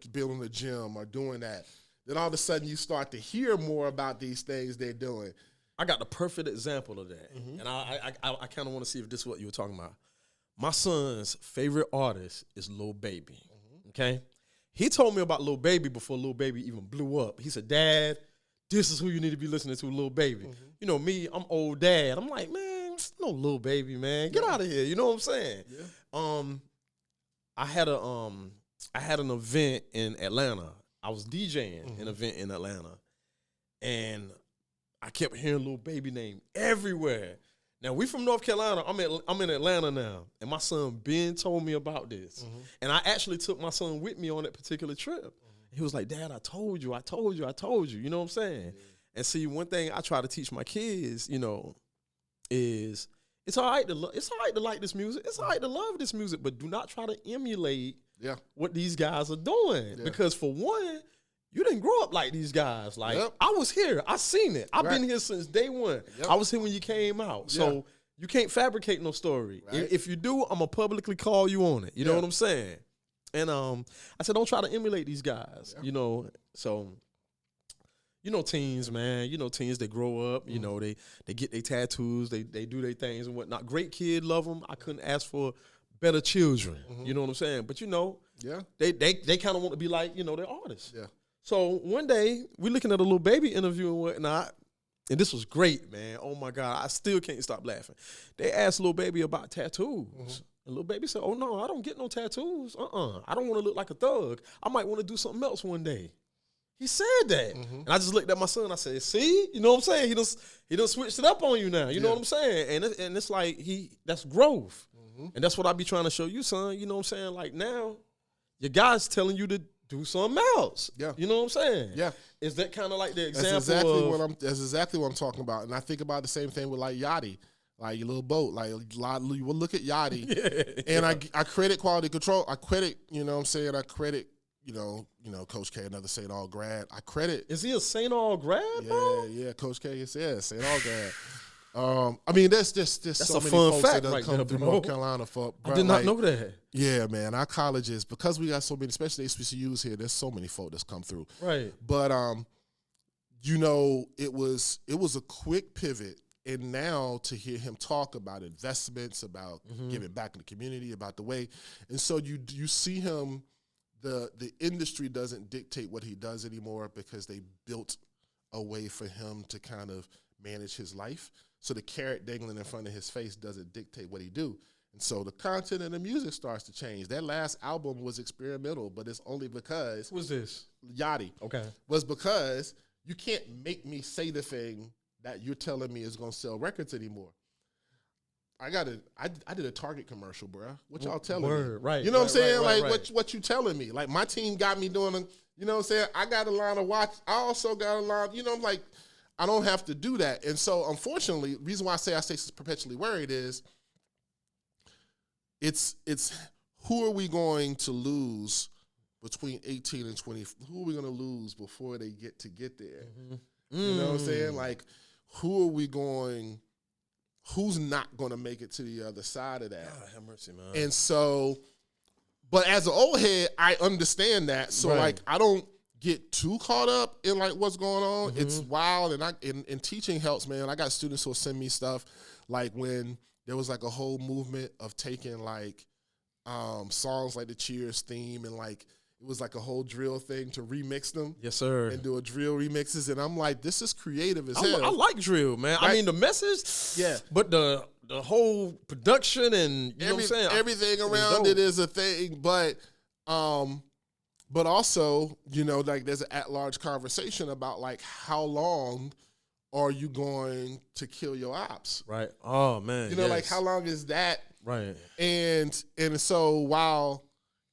gym or doing that. Then all of a sudden you start to hear more about these things they're doing. I got the perfect example of that. And I kind of want to see if this is what you were talking about. My son's favorite artist is Lil Baby. Okay? He told me about Lil Baby before Lil Baby even blew up. He said, Dad, this is who you need to be listening to, Lil Baby. You know me, I'm old dad. I'm like, man, no Lil Baby, man. Get out of here. You know what I'm saying? Yeah. I had an event in Atlanta. I was DJing an event in Atlanta, and I kept hearing Lil Baby name everywhere. Now, we from North Carolina. I'm in Atlanta now, and my son Ben told me about this. And I actually took my son with me on that particular trip. He was like, Dad, I told you. You know what I'm saying? And see, one thing I try to teach my kids, is It's all right to it's all right to like this music. It's all right to love this music, but do not try to emulate what these guys are doing. Yeah. Because for one, you didn't grow up like these guys. Like I was here. I seen it. I've been here since day one. I was here when you came out. So you can't fabricate no story. If you do, I'm gonna publicly call you on it. You know what I'm saying? And I said, don't try to emulate these guys. You know, so you know, teens, man. You know, teens, they grow up. You know, they get their tattoos. They do their things and whatnot. Great kid, love them. I couldn't ask for better children. You know what I'm saying? But you know, they kind of want to be like, you know, their artists. Yeah. So one day we looking at a little baby interview and whatnot, and this was great, man. Oh my God, I still can't stop laughing. They asked little baby about tattoos. And little baby said, "Oh no, I don't get no tattoos. I don't want to look like a thug. I might want to do something else one day." He said that. And I just looked at my son. I said, see? You know what I'm saying? He done switched it up on you now. You know what I'm saying? And it's like, that's growth. And that's what I be trying to show you, son. You know what I'm saying? Like now, your guy's telling you to do something else. Yeah. You know what I'm saying? Yeah. Is that kind of like the example That's exactly what I'm talking about. And I think about the same thing with like Yachty. Like your little boat, like you will look at Yachty. And I credit quality control. I credit, you know what I'm saying? I credit, you know, Coach K, another St. All grad. I credit. Is he a St. All grad, bro? Yeah, Coach K is St. All grad. I mean, there's so many folks that have come through North Carolina for. I did not know that. Yeah, man, our colleges, because we got so many, especially HBCUs here, there's so many folks that's come through. Right. But you know, it was a quick pivot. And now to hear him talk about investments, about giving back in the community, about the way, and so you see him. The industry doesn't dictate what he does anymore because they built a way for him to kind of manage his life. So the carrot dangling in front of his face doesn't dictate what he do. And so the content and the music starts to change. That last album was experimental, but it's only because... Who was this? Yachty. Okay. Was because you can't make me say the thing that you're telling me is going to sell records anymore. I did a Target commercial, bro. What y'all telling me? Right. You know what I'm saying? What you telling me? Like my team got me doing, you know what I'm saying? I got a line of watch. I also got a line, you know, I'm like, I don't have to do that. And so unfortunately, the reason why I stay perpetually worried is it's who are we going to lose between 18 and 20? Who are we going to lose before they get there? You know what I'm saying? Like who's not going to make it to the other side of that? God, have mercy, man. And so, but as an old head, I understand that. So like, I don't get too caught up in like what's going on. It's wild. And teaching helps, man. I got students who'll send me stuff like when there was like a whole movement of taking like songs like the Cheers theme and like, it was like a whole drill thing to remix them. Yes, sir. And do a drill remixes. And I'm like, this is creative as hell. I like drill, man. Right? I mean, the message, but the whole production and, you know what I'm saying? Everything around it is a thing. But also, you know, like there's an at-large conversation about like how long are you going to kill your ops? Right. Oh, man. You know, like how long is that? Right. And so while...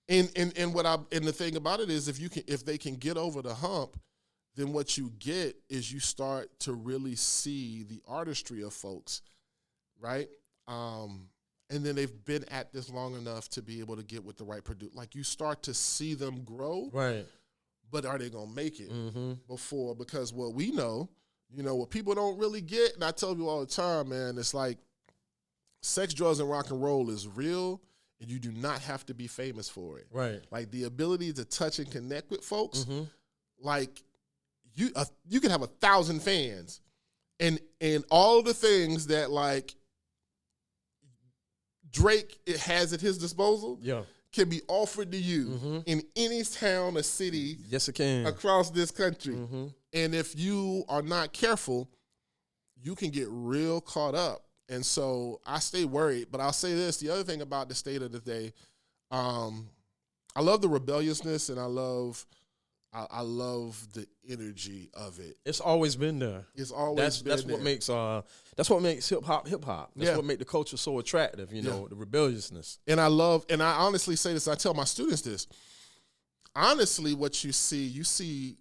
And the thing about it is if they can get over the hump, then what you get is you start to really see the artistry of folks, right? And then they've been at this long enough to be able to get with the right producer. Like you start to see them grow, right? But are they gonna make it before? Because what we know, you know, what people don't really get, and I tell you all the time, man, it's like sex, drugs, and rock and roll is real. And you do not have to be famous for it. Right. Like the ability to touch and connect with folks, like you can have 1,000 fans and all the things that like Drake has at his disposal can be offered to you in any town or city yes, it can. Across this country. And if you are not careful, you can get real caught up. And so I stay worried, but I'll say this. The other thing about the state of the day, I love the rebelliousness and I love the energy of it. It's always been there. It's always been there. That's what makes hip hop. That's what makes the culture so attractive, you know, the rebelliousness. And I honestly say this, I tell my students this. Honestly, what you see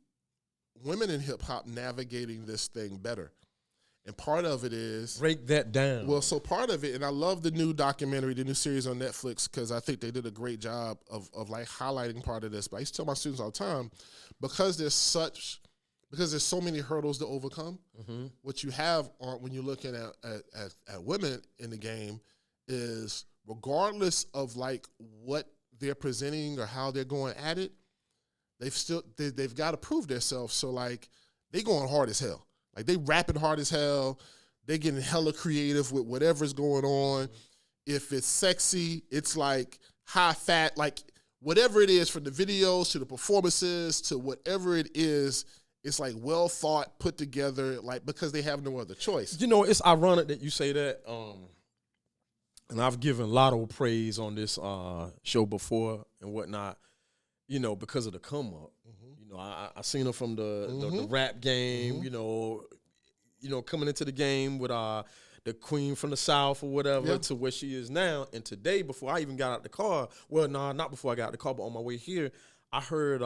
women in hip hop navigating this thing better. And part of it is break that down. Well, so part of it, and I love the new documentary, the new series on Netflix, because I think they did a great job of like highlighting part of this. But I used to tell my students all the time, because there's so many hurdles to overcome. What you have when you're looking at women in the game is, regardless of like what they're presenting or how they're going at it, they've got to prove themselves. So like they going hard as hell. Like they rapping hard as hell. They getting hella creative with whatever's going on. If it's sexy, it's like high fat, like whatever it is, from the videos to the performances to whatever it is, it's like well thought, put together, like because they have no other choice. You know, it's ironic that you say that. And I've given Lotto praise on this show before and whatnot, you know, because of the come up. You know, I seen her from the rap game, you know, coming into the game with the queen from the South or whatever to where she is now. And today, before I even got out the car, well, not before I got out the car, but on my way here, I heard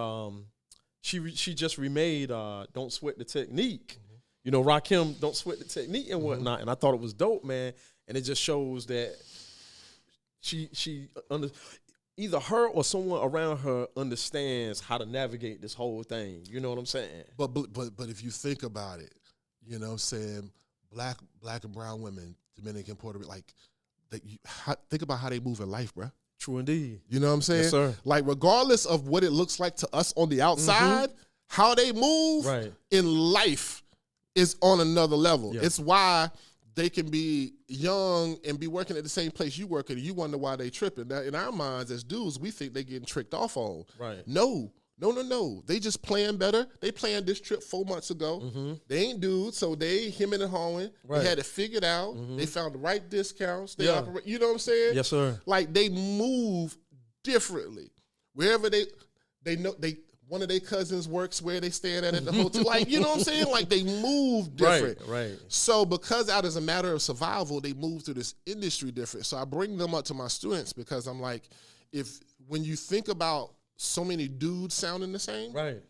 she just remade Don't Sweat the Technique. You know, Rakim, Don't Sweat the Technique and whatnot. And I thought it was dope, man. And it just shows that either her or someone around her understands how to navigate this whole thing. You know what I'm saying? But if you think about it, you know what I'm saying, black and brown women, Dominican, Puerto Rico, like think about how they move in life, bro. True indeed. You know what I'm saying? Yes, sir. Like regardless of what it looks like to us on the outside, how they move in life is on another level. Yeah. It's why they can be young and be working at the same place you work at, and you wonder why they tripping. Now, in our minds as dudes, we think they getting tricked off on. Right. No. They just playing better. They planned this trip 4 months ago. They ain't dudes, so they hemming and hawing. Right. They had it figured out. They found the right discounts. They operate. You know what I'm saying? Yes, sir. Like they move differently. Wherever they know one of their cousins works where they staying at the hotel. Like, you know what I'm saying? Like they move different. Right. So because out as a matter of survival, they move through this industry different. So I bring them up to my students because I'm like, when you think about so many dudes sounding the same, right?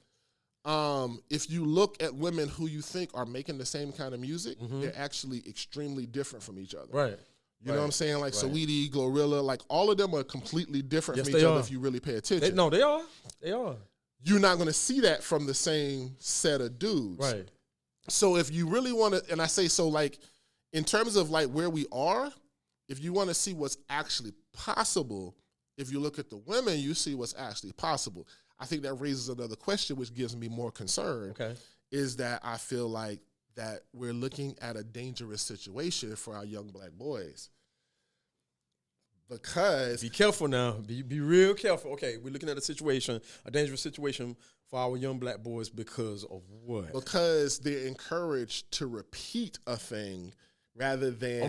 If you look at women who you think are making the same kind of music, they're actually extremely different from each other. Right. You know what I'm saying? Like Saweetie, Glorilla, like all of them are completely different from each other if you really pay attention. They are. You're not going to see that from the same set of dudes. Right. So if you really want to, and I say so like, in terms of like where we are, if you want to see what's actually possible, if you look at the women, you see what's actually possible. I think that raises another question, which gives me more concern, is that I feel like that we're looking at a dangerous situation for our young black boys. Because be careful now. Be real careful. Okay, we're looking at a dangerous situation for our young black boys because of what? Because they're encouraged to repeat a thing rather than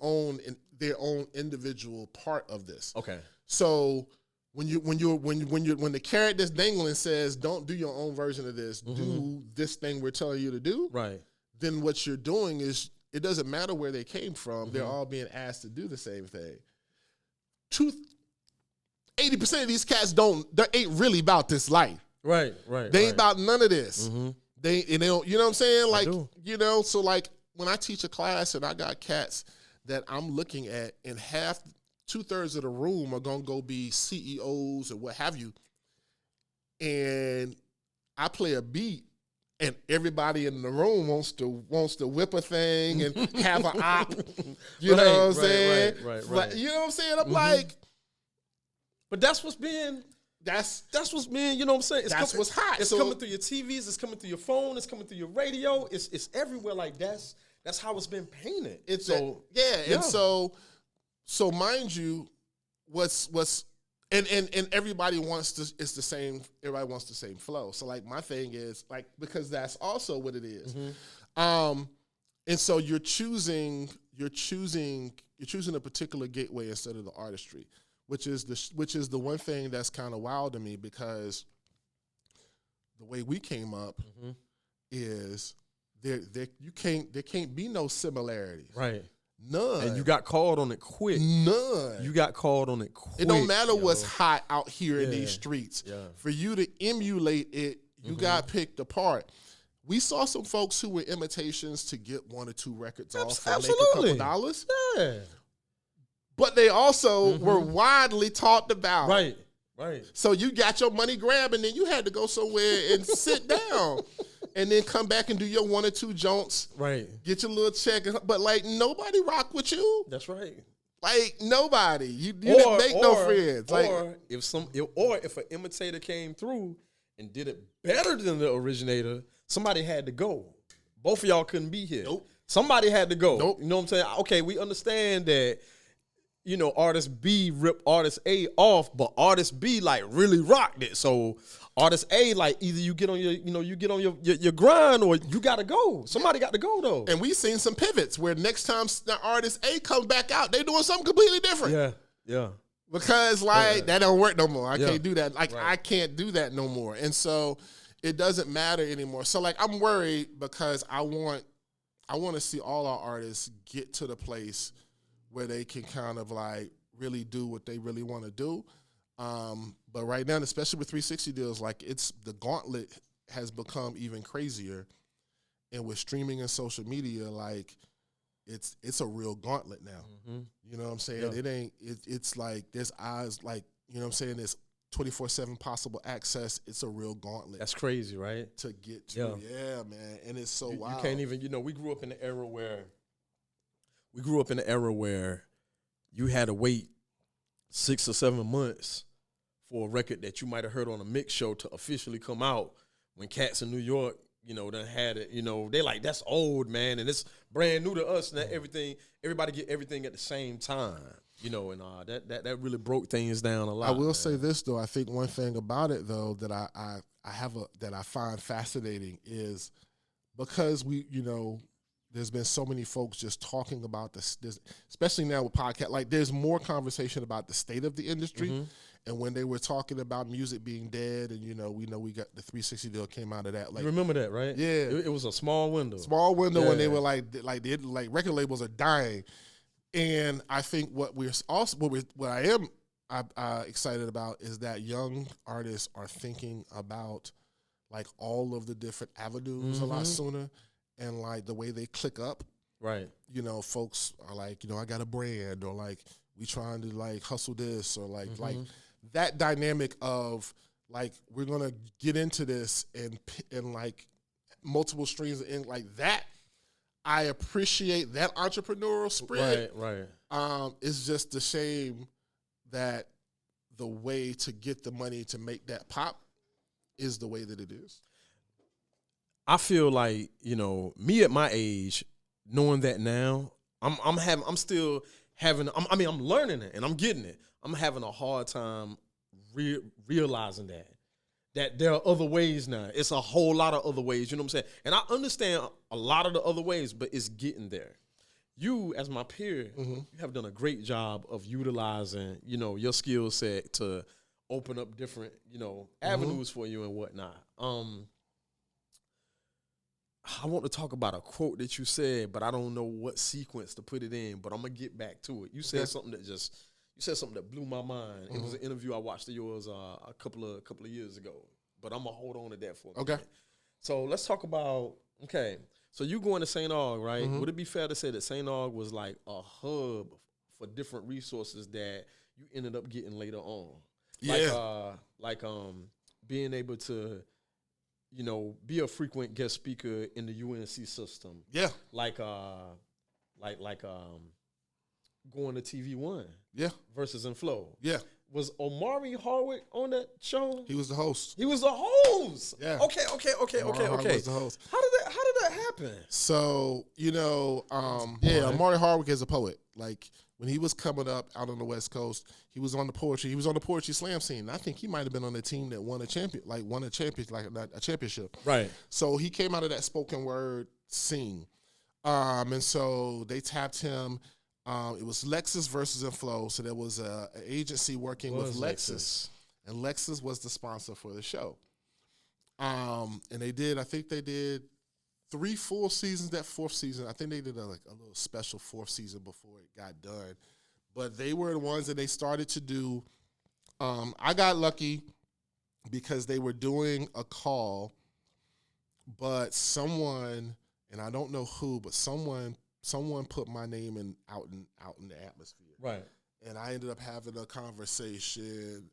own their own individual part of this. Okay. So when the carrot that's dangling says don't do your own version of this, do this thing we're telling you to do. Right. Then what you're doing is, it doesn't matter where they came from. They're all being asked to do the same thing. 80% of these cats they ain't really about this life. Right. They ain't about none of this. They don't, you know what I'm saying? Like, you know, so like when I teach a class and I got cats that I'm looking at, and 2/3 of the room are gonna go be CEOs or what have you, and I play a beat, and everybody in the room wants to whip a thing and have an op. You know what I'm saying? Right. You know what I'm saying? I'm like, but that's what's being, you know what I'm saying? That's what's hot. It's coming through your TVs, it's coming through your phone, it's coming through your radio, it's everywhere. Like that's how it's been painted. And so mind you, what's and everybody wants the same flow. So like my thing is like, because that's also what it is. And so you're choosing a particular gateway instead of the artistry, which is the one thing that's kind of wild to me, because the way we came up is there can't be no similarities. Right. None. And you got called on it quick. None. You got called on it quick. It don't matter what's hot out here in these streets. Yeah. For you to emulate it, you got picked apart. we saw some folks who were imitations to get 1 or 2 records off and Absolutely. make a couple dollars. Yeah. But they also were widely talked about. Right. So you got your money grabbed, and then you had to go somewhere and sit down, and then come back and do your 1 or 2 joints. Right. Get your little check. But like nobody rock with you. That's right. Like nobody. You didn't make no friends. Like, or if an imitator came through and did it better than the originator, somebody had to go. Both of y'all couldn't be here. Nope. Somebody had to go. Nope. You know what I'm saying? Okay, we understand that, you know, artist B ripped artist A off, but artist B like really rocked it. So artist A, like either you get on your grind or you gotta go. Somebody got to go though. and we seen some pivots where next time the artist A comes back out, they doing something completely different. Yeah. Because like that don't work no more. I Yeah. can't do that. Like Right. I can't do that no more. And so it doesn't matter anymore. So like I'm worried because I want to see all our artists get to the place where they can kind of like really do what they really want to do. But right now, especially with 360 deals, like the gauntlet has become even crazier. And with streaming and social media, like it's a real gauntlet now. Mm-hmm. You know what I'm saying? Yeah. It's like there's eyes, like, you know what I'm saying? There's 24/7 possible access. It's a real gauntlet. That's crazy, right? To get to. Yeah, man. And it's so wild. You can't even, we grew up in the era where you had to wait 6 or 7 months for a record that you might have heard on a mix show to officially come out. When cats in New York, done had it, they like, that's old, man, and it's brand new to us. And everybody get everything at the same time, and that really broke things down a lot. I will say this though. I think one thing about it though that I find fascinating is because there's been so many folks just talking about this, especially now with podcasts. Like, there's more conversation about the state of the industry. Mm-hmm. And when they were talking about music being dead, and we got the 360 deal came out of that. Like, you remember that, right? Yeah, it was a small window. When they were like record labels are dying. And I think what I am excited about is that young artists are thinking about like all of the different avenues a lot sooner. And like the way they click up, right? Folks are like, I got a brand, or like we trying to like hustle this, or like that dynamic of like we're gonna get into this and like multiple streams and like that. I appreciate that entrepreneurial spirit. Right. It's just a shame that the way to get the money to make that pop is the way that it is. I feel like, me at my age, knowing that now, I'm learning it and I'm getting it. I'm having a hard time realizing that there are other ways now. It's a whole lot of other ways, you know what I'm saying? And I understand a lot of the other ways, but it's getting there. You, as my peer, you have done a great job of utilizing, your skill set to open up different, avenues for you and whatnot. I want to talk about a quote that you said, but I don't know what sequence to put it in, but I'm going to get back to it. You said something that blew my mind. It was an interview I watched of yours a couple of years ago, but I'm going to hold on to that for a minute. So let's talk about, so you going to St. Aug, right? Would it be fair to say that St. Aug was like a hub for different resources that you ended up getting later on? Yeah. Like being able to, be a frequent guest speaker in the UNC system. Yeah. Like going to TV One. Yeah. Versus in Flow. Yeah. Was Omari Hardwick on that show? He was the host. He was the host. Yeah. Okay. Was the host. How did that happen? So, Omari Hardwick is a poet. Like, when he was coming up out on the West Coast, he was on the poetry slam scene. I think he might have been on the team that won a championship. Right. So he came out of that spoken word scene. And so they tapped him. It was Lexus versus Inflow. So there was an agency working with Lexus. And Lexus was the sponsor for the show. And they did 3 full seasons. That 4th season, I think they did a little special 4th season before it got done. But they were the ones that they started to do. I got lucky because they were doing a call but someone, and I don't know who, but someone put my name out in the atmosphere. Right. And I ended up having a conversation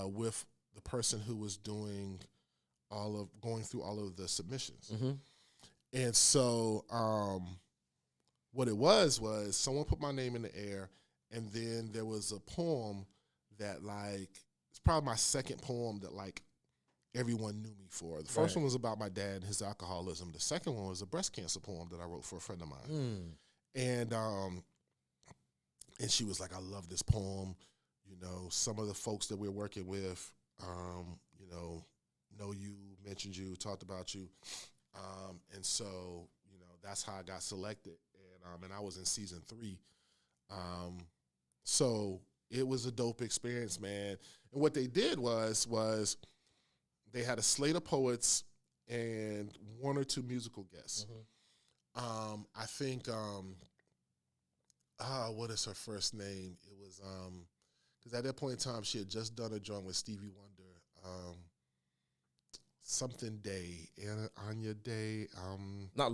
with the person who was going through all of the submissions. Mm-hmm. And so what it was someone put my name in the air, and then there was a poem that, like, it's probably my second poem that, like, everyone knew me for. The first one was about my dad and his alcoholism. The second one was a breast cancer poem that I wrote for a friend of mine. And she was like, I love this poem. You know, some of the folks that we're working with, you know you, mentioned you, talked about you. And so, you know, that's how I got selected. And I was in season 3. So it was a dope experience, man. And what they did was they had a slate of poets and 1 or 2 musical guests. Mm-hmm. I think, what is her first name? It was, because at that point in time, she had just done a joint with Stevie Wonder, something Day, Anya Day. Not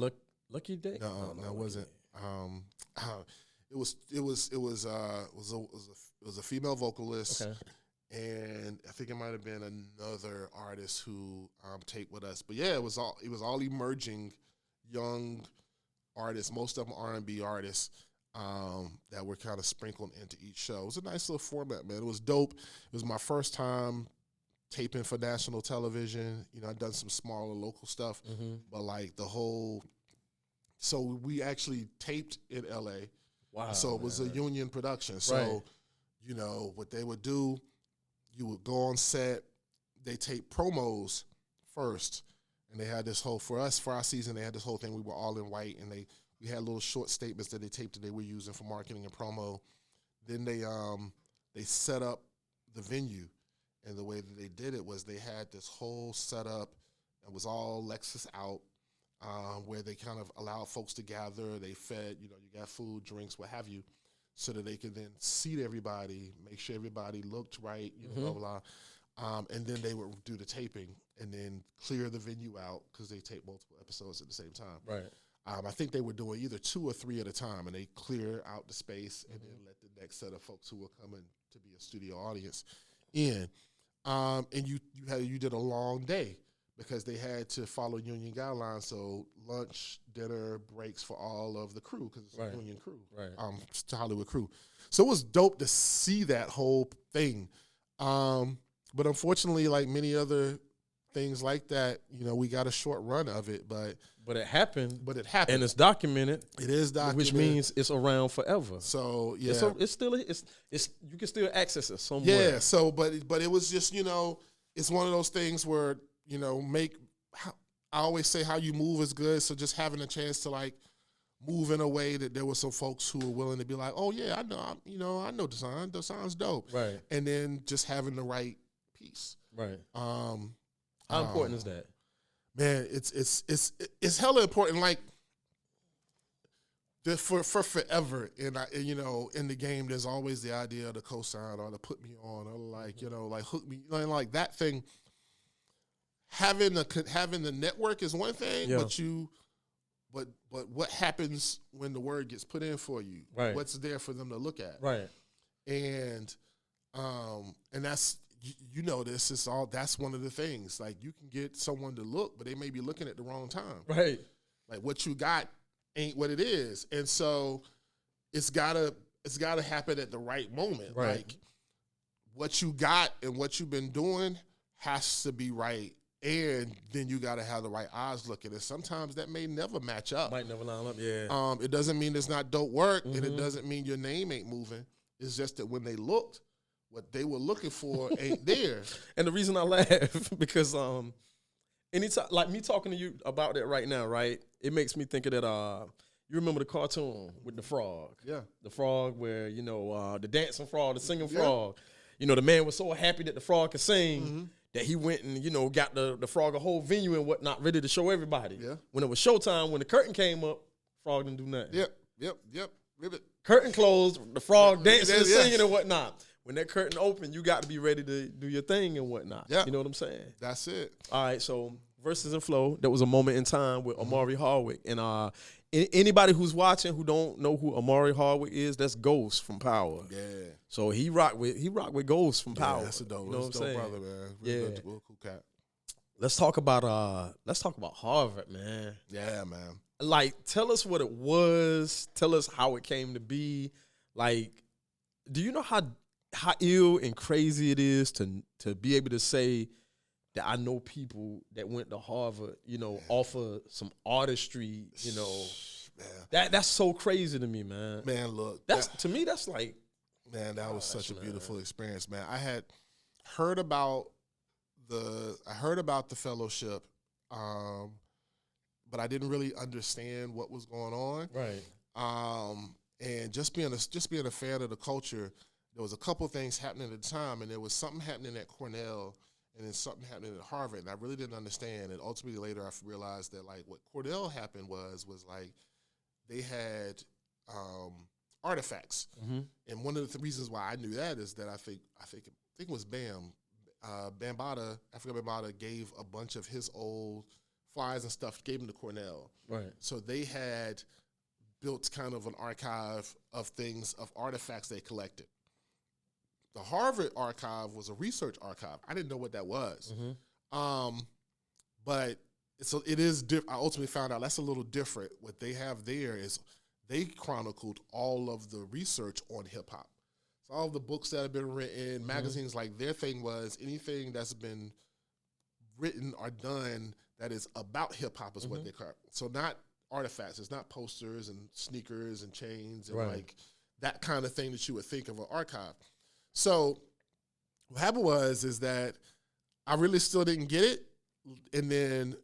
Lucky Day? No, it wasn't. It was a female vocalist. Okay. And I think it might have been another artist who taped with us. But yeah, it was all emerging young artists, most of them R&B artists, that were kind of sprinkled into each show. It was a nice little format, man. It was dope. It was my first time taping for national television. You know, I'd done some smaller local stuff, but like so we actually taped in LA. Wow. So it was a union production. So, you know, what they would do, you would go on set, they tape promos first, and they had this whole, for our season, they had this whole thing, we were all in white, and we had little short statements that they taped that they were using for marketing and promo. Then they set up the venue, and the way that they did it was they had this whole setup that was all Lexus out, where they kind of allowed folks to gather. They fed, you know, you got food, drinks, what have you, so that they could then seat everybody, make sure everybody looked right, you know, blah, blah. And then they would do the taping and then clear the venue out because they tape multiple episodes at the same time. Right. I think they were doing either 2 or 3 at a time, and they clear out the space and then let the next set of folks who were coming to be a studio audience in. And you did a long day, because they had to follow union guidelines, so lunch, dinner, breaks for all of the crew, because it's a union crew, it's the Hollywood crew. So it was dope to see that whole thing. But unfortunately, like many other things like that, you know, we got a short run of it, but it happened. And it's documented. It is documented. Which means it's around forever. So, yeah. It's still you can still access it somewhere. Yeah, so, but it was just, you know, it's one of those things where, you know, I always say how you move is good. So just having a chance to, like, move in a way that there were some folks who were willing to be like, oh yeah, I know Dasan. Dasan's dope. Right. And then just having the right piece. Right. How important is that? Man, it's hella important. Like, for forever, and you know, in the game, there's always the idea of the cosign or to put me on or like, you know, like hook me, like that thing. Having the network is one thing, but what happens when the word gets put in for you? Right. What's there for them to look at? Right. And that's, you know, that's one of the things. Like, you can get someone to look, but they may be looking at the wrong time. Right. Like, what you got ain't what it is, and so it's gotta happen at the right moment. Right. Like, what you got and what you've been doing has to be right. And then you got to have the right eyes looking. And sometimes that may never match up. Might never line up, yeah. It doesn't mean it's not dope work, and it doesn't mean your name ain't moving. It's just that when they looked, what they were looking for ain't there. And the reason I laugh, because anytime, like me talking to you about that right now, right, it makes me think of that, you remember the cartoon with the frog? Yeah. The frog where, you know, the dancing frog, the singing frog. You know, the man was so happy that the frog could sing, that he went and, you know, got the frog a whole venue and whatnot ready to show everybody. Yeah. When it was showtime, when the curtain came up, frog didn't do nothing. Yep. Ribbit. Curtain closed, the frog dancing and singing and whatnot. when that curtain open, you got to be ready to do your thing and whatnot. Yeah. You know what I'm saying? That's it. All right, so Verses and Flow, that was a moment in time with Omari Hardwick. And anybody who's watching who don't know who Omari Hardwick is, that's Ghost from Power. Yeah. So he rock with Ghost from Power. That's a dope, you know what I'm saying? brother, man. Real cool cat. Let's talk about Harvard, man. Yeah, man. Like, tell us what it was. Tell us how it came to be. Like, do you know how ill and crazy it is to be able to say that I know people that went to Harvard, off of some artistry, man. That's so crazy to me, man. Man, look, to me, that's like, man, that was such a beautiful experience, man. I had heard about the fellowship, but I didn't really understand what was going on. Right. And just being a fan of the culture, there was a couple things happening at the time, and there was something happening at Cornell, and then something happening at Harvard, and I really didn't understand. And ultimately later, I realized that like what Cornell happened was like they had artifacts, and one of the reasons why I knew that is that I think it was Bambaataa, Africa Bambaataa gave a bunch of his old flyers and stuff, gave them to Cornell. Right. So they had built kind of an archive of artifacts they collected. The Harvard archive was a research archive. I didn't know what that was. But it is different. I ultimately found out that's a little different. What they have there is they chronicled all of the research on hip hop. So all of the books that have been written, magazines, like their thing was anything that's been written or done that is about hip hop is what they call it. So not artifacts. It's not posters and sneakers and chains and like that kind of thing that you would think of an archive. So what happened is that I really still didn't get it. And then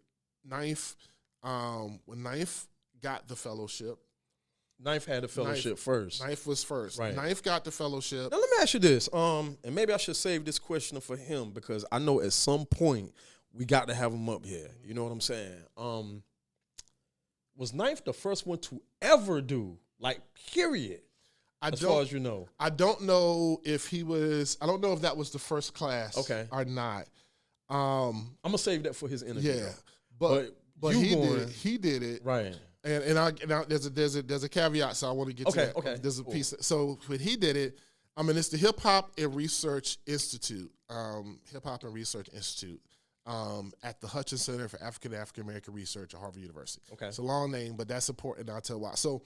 when Ninth got the fellowship. Ninth had the fellowship first. Ninth was first. Right. Ninth got the fellowship. Now let me ask you this. And maybe I should save this question for him because I know at some point we got to have him up here. You know what I'm saying? Was Ninth the first one to ever do, like, period? As far as you know. I don't know if he was, I don't know if that was the first class or not. I'm going to save that for his interview. Yeah. But he did it. Right. And there's a caveat, so I want to get to that. Okay. There's a piece. So when he did it, it's the Hip Hop and Research Institute, Hip Hop and Research Institute, at the Hutchins Center for African American Research at Harvard University. Okay. It's a long name, but that's important, and I'll tell why. So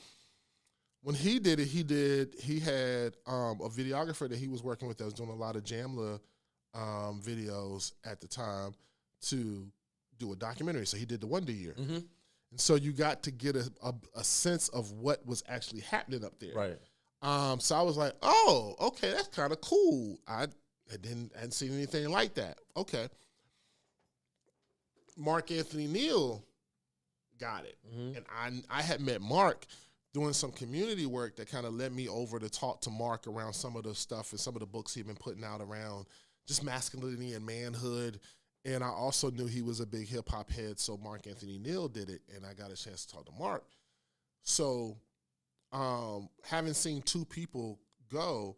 when he did it, he had a videographer that he was working with that was doing a lot of Jamla videos at the time to do a documentary. So he did the Wonder Year. And so you got to get a sense of what was actually happening up there. Right. So I was like, oh, okay, that's kind of cool. I hadn't seen anything like that. Okay. Mark Anthony Neal got it. And I had met Mark doing some community work that kind of led me over to talk to Mark around some of the stuff and some of the books he'd been putting out around just masculinity and manhood. And I also knew he was a big hip hop head, so Mark Anthony Neal did it, and I got a chance to talk to Mark. So, having seen two people go,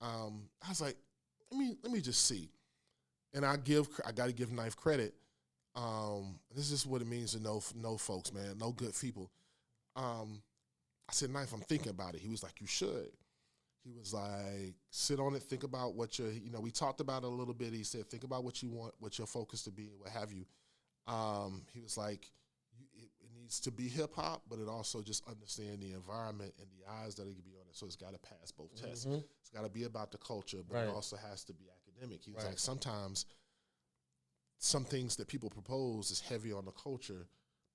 I was like, let me just see. And I got to give Knife credit. This is what it means to know folks, man, know good people. I said, Knife, I'm thinking about it. He was like, you should. He was like, sit on it, think about what we talked about it a little bit. He said, think about what you want, what your focus to be, what have you. He was like, it needs to be hip hop, but it also just understand the environment and the eyes that it can be on it. So it's got to pass both tests. It's got to be about the culture, but it also has to be academic. He was like, sometimes some things that people propose is heavy on the culture,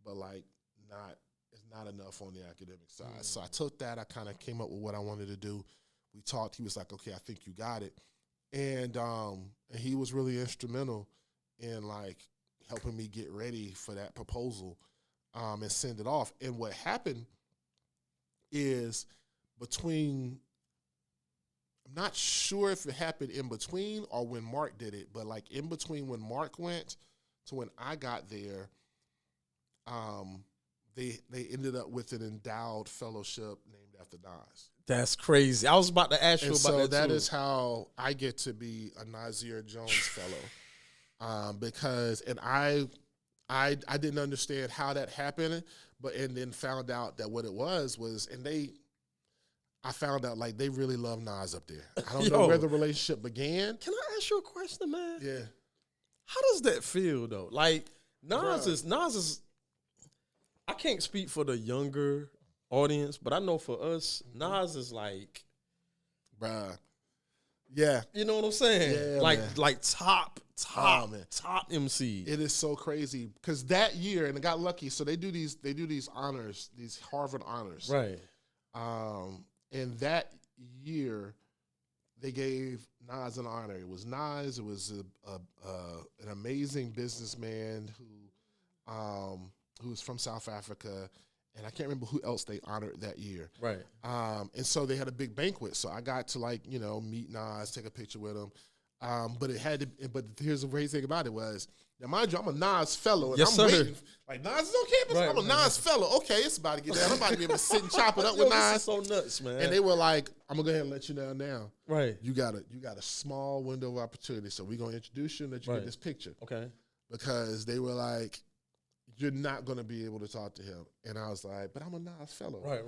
but like it's not enough on the academic side. So I took that. I kind of came up with what I wanted to do. We talked. He was like, okay, I think you got it. And he was really instrumental in like helping me get ready for that proposal and send it off. And what happened is I'm not sure if it happened in between or when Mark did it, but like in between when Mark went to when I got there, they ended up with an endowed fellowship named after Nas. That's crazy. I was about to ask you And about so that too. is how I get to be a Nasir Jones fellow, because I didn't understand how that happened, and then found out that what it was, I found out like they really love Nas up there. I don't know where the relationship began. Can I ask you a question, man? Yeah. How does that feel though? Like Nas is. I can't speak for the younger audience, but I know for us, Nas is like, bruh. Yeah. You know what I'm saying? Yeah, like top MC. It is so crazy because that year, and I got lucky. So they do these honors, these Harvard honors, right? And that year, they gave Nas an honor. It was Nas. It was an amazing businessman who was from South Africa, and I can't remember who else they honored that year. Right. And so they had a big banquet. So I got to meet Nas, take a picture with him. But here's the crazy thing about it was, now mind you, I'm a Nas fellow, and I'm waiting. Like, Nas is on campus? Right, I'm a Nas fellow. Okay, it's about to get down. I'm about to be able to sit and chop it up with Nas. This is so nuts, man. And they were like, I'm going to go ahead and let you know now. Right. You got a small window of opportunity, so we're going to introduce you and let you get this picture. Okay. Because they were like, you're not going to be able to talk to him. And I was like, but I'm a Nas fellow. Right.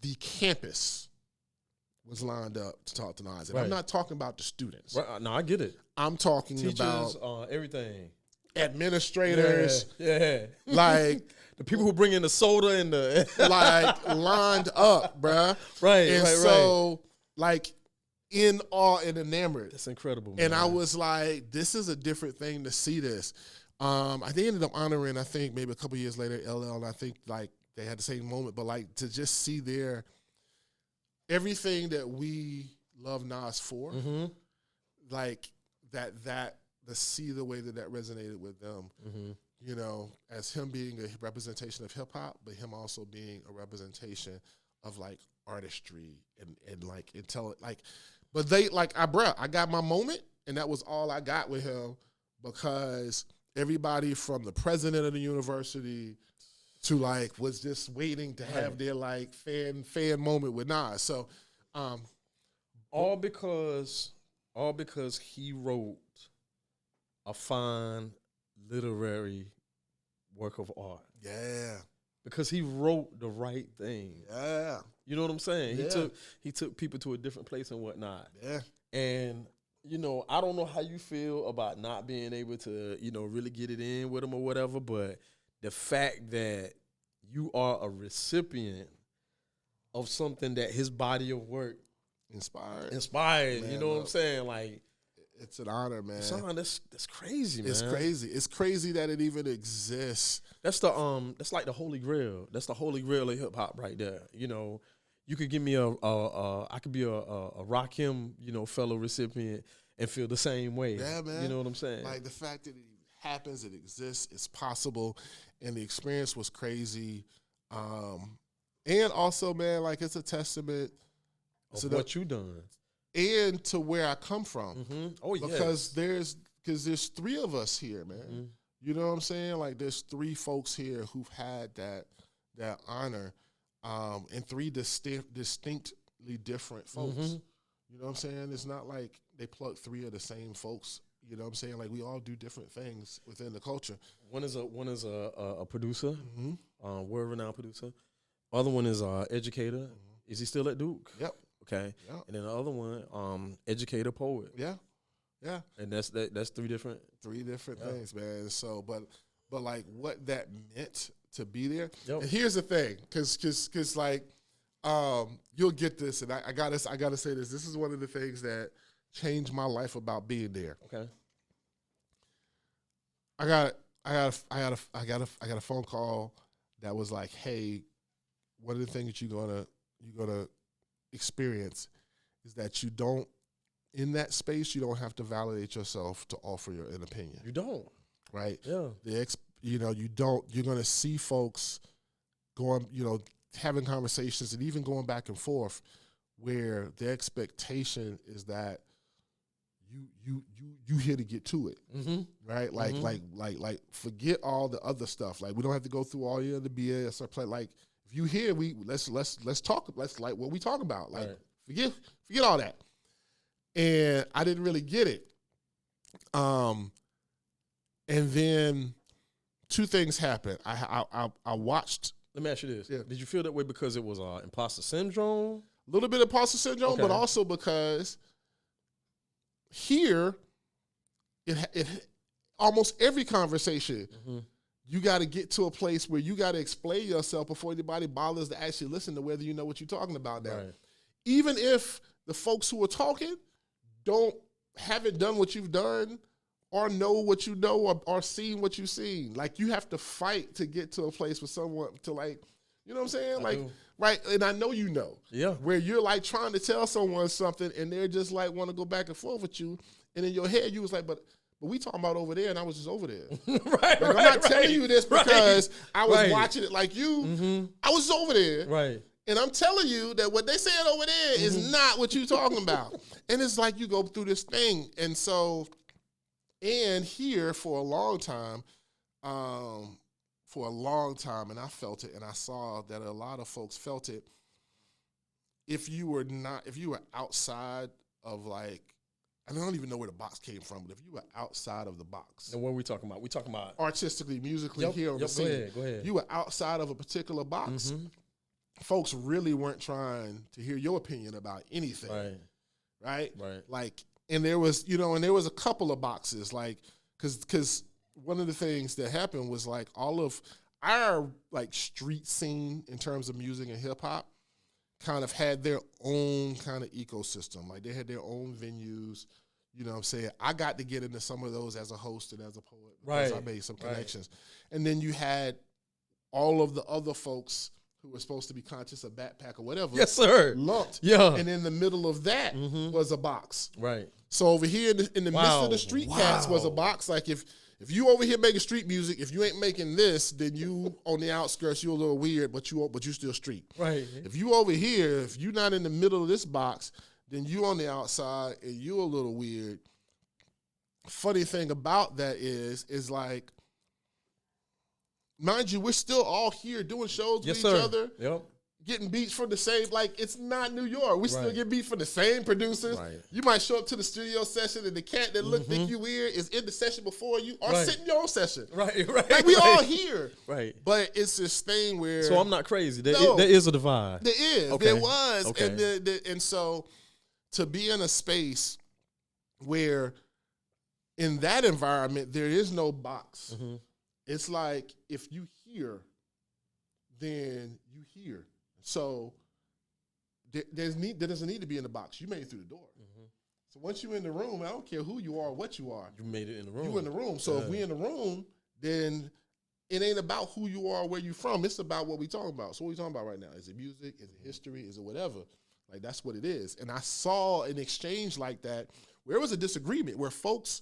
The campus was lined up to talk to Nas. And I'm not talking about the students. Right. No, I get it. I'm talking teachers, about everything. Administrators. Yeah. Like the people who bring in the soda and the like lined up, bruh. Right. And so like in awe and enamored. That's incredible, man. And I was like, this is a different thing to see this. They ended up honoring, I think maybe a couple years later, LL, and I think like they had the same moment, but like to just see everything that we love Nas for, like to see the way that resonated with them, as him being a representation of hip hop, but him also being a representation of like artistry and like intelligent, like, but they like, I got my moment, and that was all I got with him, because everybody from the president of the university to like was just waiting to have their like fan moment with Nas. So, all because he wrote a fine literary work of art. Yeah. Because he wrote the right thing. Yeah. You know what I'm saying? Yeah. He took people to a different place and whatnot. Yeah. And I don't know how you feel about not being able to, really get it in with him or whatever, but the fact that you are a recipient of something that his body of work inspired, man, you know what I'm saying? Like, it's an honor, man. Son, that's crazy, man. It's crazy. It's crazy that it even exists. That's that's like the holy grail. That's the holy grail of hip hop right there. You could give me I could be a Rakim, fellow recipient and feel the same way. Yeah, man. You know what I'm saying? Like the fact that it happens, it exists, it's possible, and the experience was crazy. And also, man, like it's a testament to what you done and to where I come from. Mm-hmm. Oh, yeah. Because there's three of us here, man. Mm-hmm. You know what I'm saying? Like there's three folks here who've had that honor. And three distinctly different folks. Mm-hmm. You know what I'm saying? It's not like they pluck three of the same folks. You know what I'm saying? Like we all do different things within the culture. One is a producer, world-renowned producer. Other one is educator. Mm-hmm. Is he still at Duke? Yep. Okay. Yep. And then the other one, educator, poet. Yeah. Yeah. And that's three different things, man. So, but like what that meant to be there. Yep. And here's the thing, because like you'll get this, and I gotta say this. This is one of the things that changed my life about being there. Okay. I got a phone call that was like, hey, one of the things you're gonna experience is that you don't, in that space, you don't have to validate yourself to offer an opinion. You don't. Right? Yeah. You don't, you're going to see folks going, having conversations and even going back and forth where the expectation is that you here to get to it, right? Like forget all the other stuff. Like we don't have to go through all the other BS or play. Like if you here, let's talk. Let's like what we talk about. Like forget all that. And I didn't really get it. And then two things happened. I watched. Let me ask you this. Yeah. Did you feel that way because it was imposter syndrome? A little bit of imposter syndrome, but also because here, it almost every conversation, you got to get to a place where you got to explain yourself before anybody bothers to actually listen to whether you know what you're talking about now. Right. Even if the folks who are talking haven't done what you've done or know what you know or seen what you've seen. Like, you have to fight to get to a place with someone to, like, you know what I'm saying? Like, right, and I know you know. Yeah. Where you're, like, trying to tell someone something, and they're just, like, want to go back and forth with you. And in your head, you was like, but we talking about over there, and I was just over there. Like, I'm not telling you this because I was watching it like you. I was over there. Right. And I'm telling you that what they said over there is not what you're talking about. And it's like you go through this thing. And so... And here for a long time, and I felt it, and I saw that a lot of folks felt it. If you were outside of, like, I don't even know where the box came from, but if you were outside of the box. And what are we talking about? We talking about artistically, musically, here on the scene. Go ahead. You were outside of a particular box. Folks really weren't trying to hear your opinion about anything. Right. Like, and there was a couple of boxes, like, because one of the things that happened was, like, all of our, like, street scene in terms of music and hip hop kind of had their own kind of ecosystem. Like, they had their own venues. You know what I'm saying? I got to get into some of those as a host and as a poet because I made some connections. And then you had all of the other folks who were supposed to be conscious of backpack or whatever. Yes, sir. Lumped. Yeah. And in the middle of that was a box. Right. So over here in the midst of the street cats was a box. Like, if you over here making street music, if you ain't making this, then you on the outskirts, you a little weird, but you still street. Right. If you over here, if you not in the middle of this box, then you on the outside and you a little weird. Funny thing about that is like, mind you, we're still all here doing shows with each other. Yep. Getting beats from the same, like, it's not New York. We still get beats from the same producers. Right. You might show up to the studio session and the cat that think you weird is in the session before you or sitting in your own session. Right. Like, we all here. Right. But it's this thing where. So I'm not crazy. There is a divide. There is. Okay. There was. Okay. And so to be in a space where in that environment, there is no box. It's like, if you hear, then you hear. So there doesn't need to be in the box. You made it through the door. So once you're in the room, I don't care who you are or what you are. You made it in the room. You in the room. So if we in the room, then it ain't about who you are or where you from. It's about what we talking about. So what we talking about right now? Is it music? Is it history? Is it whatever? Like, that's what it is. And I saw an exchange like that where it was a disagreement, where folks,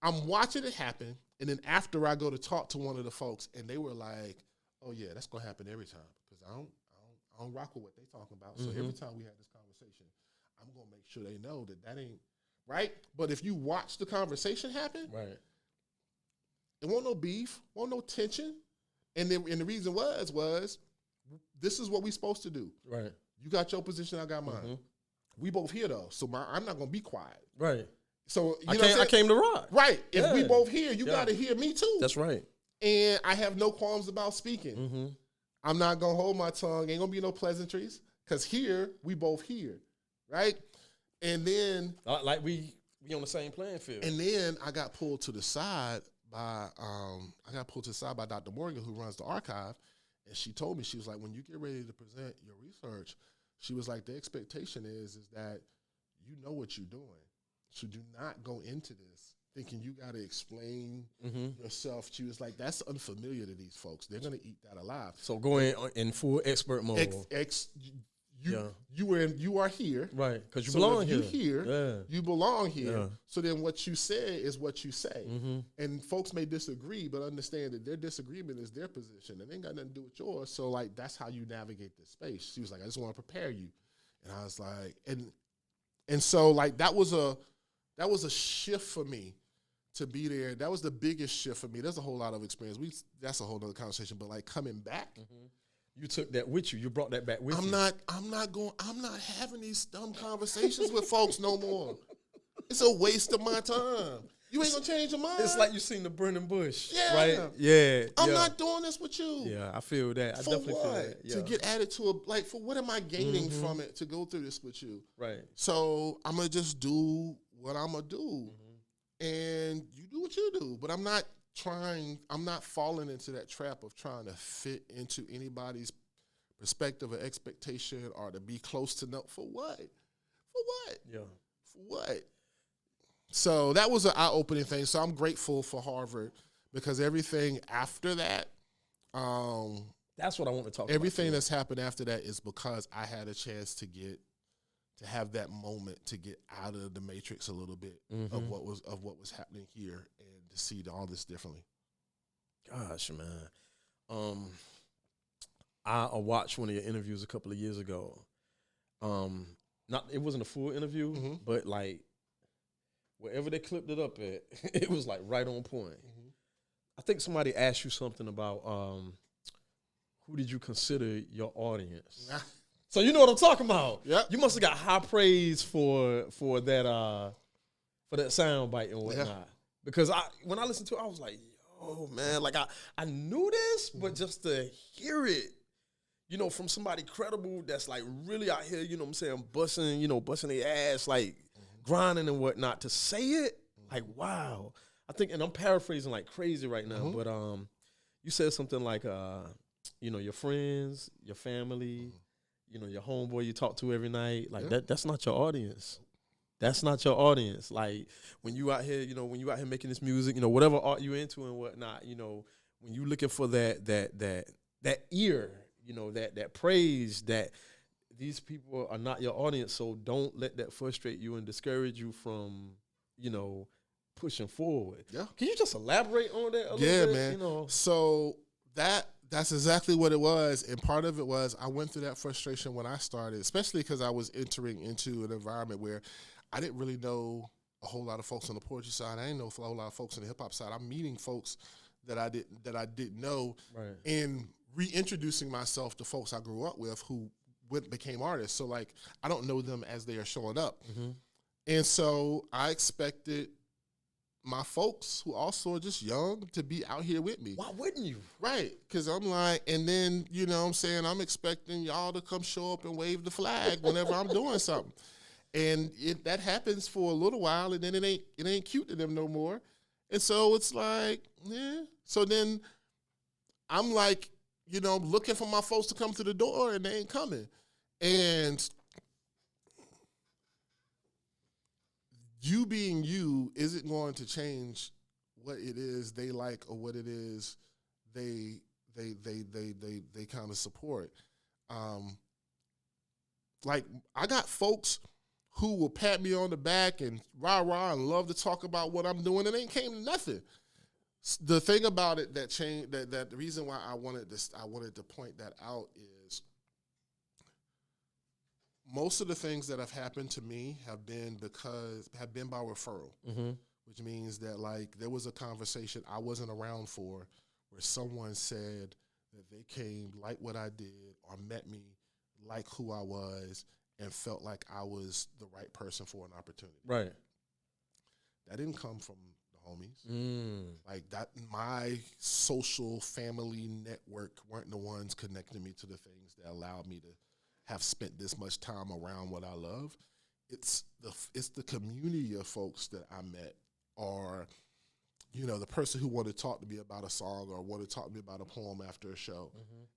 I'm watching it happen, and then after I go to talk to one of the folks, and they were like, oh, yeah, that's going to happen every time, because I don't rock with what they talking about. So every time we have this conversation, I'm going to make sure they know that ain't right. But if you watch the conversation happen, right, it won't no beef, won't no tension. And the reason was this is what we supposed to do. Right. You got your position, I got mine. We both here, though, so I'm not going to be quiet. Right. So I came to rock. Right. If we both here, you got to hear me too. That's right. And I have no qualms about speaking. I'm not going to hold my tongue. Ain't going to be no pleasantries, because here, we both here. Right? And then. Like we on the same playing field. And then I got pulled to the side by Dr. Morgan, who runs the archive. And she told me, she was like, when you get ready to present your research, she was like, the expectation is that you know what you're doing. So do not go into this thinking you got to explain yourself. She was like, that's unfamiliar to these folks. They're going to eat that alive. So going in full expert mode. You are here. Right, because you belong here. You belong here. Yeah. So then what you say is what you say. And folks may disagree, but understand that their disagreement is their position. It ain't got nothing to do with yours. So, like, that's how you navigate this space. She was like, I just want to prepare you. And I was like, and so, like, that was that was a shift for me to be there. That was the biggest shift for me. There's a whole lot of experience. That's a whole other conversation. But like coming back, you took that with you. You brought that back with you. I'm not having these dumb conversations with folks no more. It's a waste of my time. You ain't gonna change your mind. It's like you seen the burning bush, Yeah. right? Yeah. I'm not doing this with you. Yeah, I feel that. I For definitely what? feel that. Yeah. To get added to for what am I gaining from it to go through this with you? Right. So I'm gonna just do what I'm gonna do, and you do what you do. But I'm not falling into that trap of trying to fit into anybody's perspective or expectation or to be close to know. For what? For what? Yeah. For what? So that was an eye-opening thing. So I'm grateful for Harvard because everything after that, that's what I want to talk about. Everything that's happened after that is because I had a chance to have that moment to get out of the matrix a little bit of what was happening here and to see all this differently. Gosh, man. I watched one of your interviews a couple of years ago. It wasn't a full interview, but like wherever they clipped it up at, it was like right on point. I think somebody asked you something about who did you consider your audience? So you know what I'm talking about. Yep. You must have got high praise for that sound bite and whatnot. Yeah. Because when I listened to it, I was like, yo, man, like I knew this, but just to hear it, you know, from somebody credible that's like really out here, you know what I'm saying, busting their ass, like grinding and whatnot, to say it, like, wow. I think, and I'm paraphrasing like crazy right now, but you said something like, you know, your friends, your family, you know, your homeboy you talk to every night, like that's not your audience. That's not your audience. Like when you out here, you know, when you out here making this music, you know, whatever art you into and whatnot, you know, when you looking for that ear, you know, that praise, that these people are not your audience. So don't let that frustrate you and discourage you from, you know, pushing forward. Yeah. Can you just elaborate on that a little bit? Yeah, man. You know? So that's exactly what it was. And part of it was I went through that frustration when I started, especially because I was entering into an environment where I didn't really know a whole lot of folks on the poetry side. I didn't know a whole lot of folks on the hip hop side. I'm meeting folks that I didn't know, right, and reintroducing myself to folks I grew up with who became artists. So like I don't know them as they are showing up. And so I expected my folks who also are just young to be out here with me. Why wouldn't you? Right. Because I'm like, and then, you know what I'm saying, I'm expecting y'all to come show up and wave the flag whenever I'm doing something. And that happens for a little while, and then it ain't cute to them no more. And so it's like, yeah. So then I'm like, you know, looking for my folks to come to the door, and they ain't coming. And you being you isn't going to change what it is they like or what it is they kind of support. Like I got folks who will pat me on the back and rah and love to talk about what I'm doing, and ain't came to nothing. The thing about it that changed, that the reason why I wanted to point that out is most of the things that have happened to me have been by referral, which means that like there was a conversation I wasn't around for where someone said that they came, liked what I did, or met me, like who I was, and felt like I was the right person for an opportunity. Right. That didn't come from the homies. Like that, my social family network weren't the ones connecting me to the things that allowed me to have spent this much time around what I love. It's the community of folks that I met, or, you know, the person who wanted to talk to me about a song or wanted to talk to me about a poem after a show.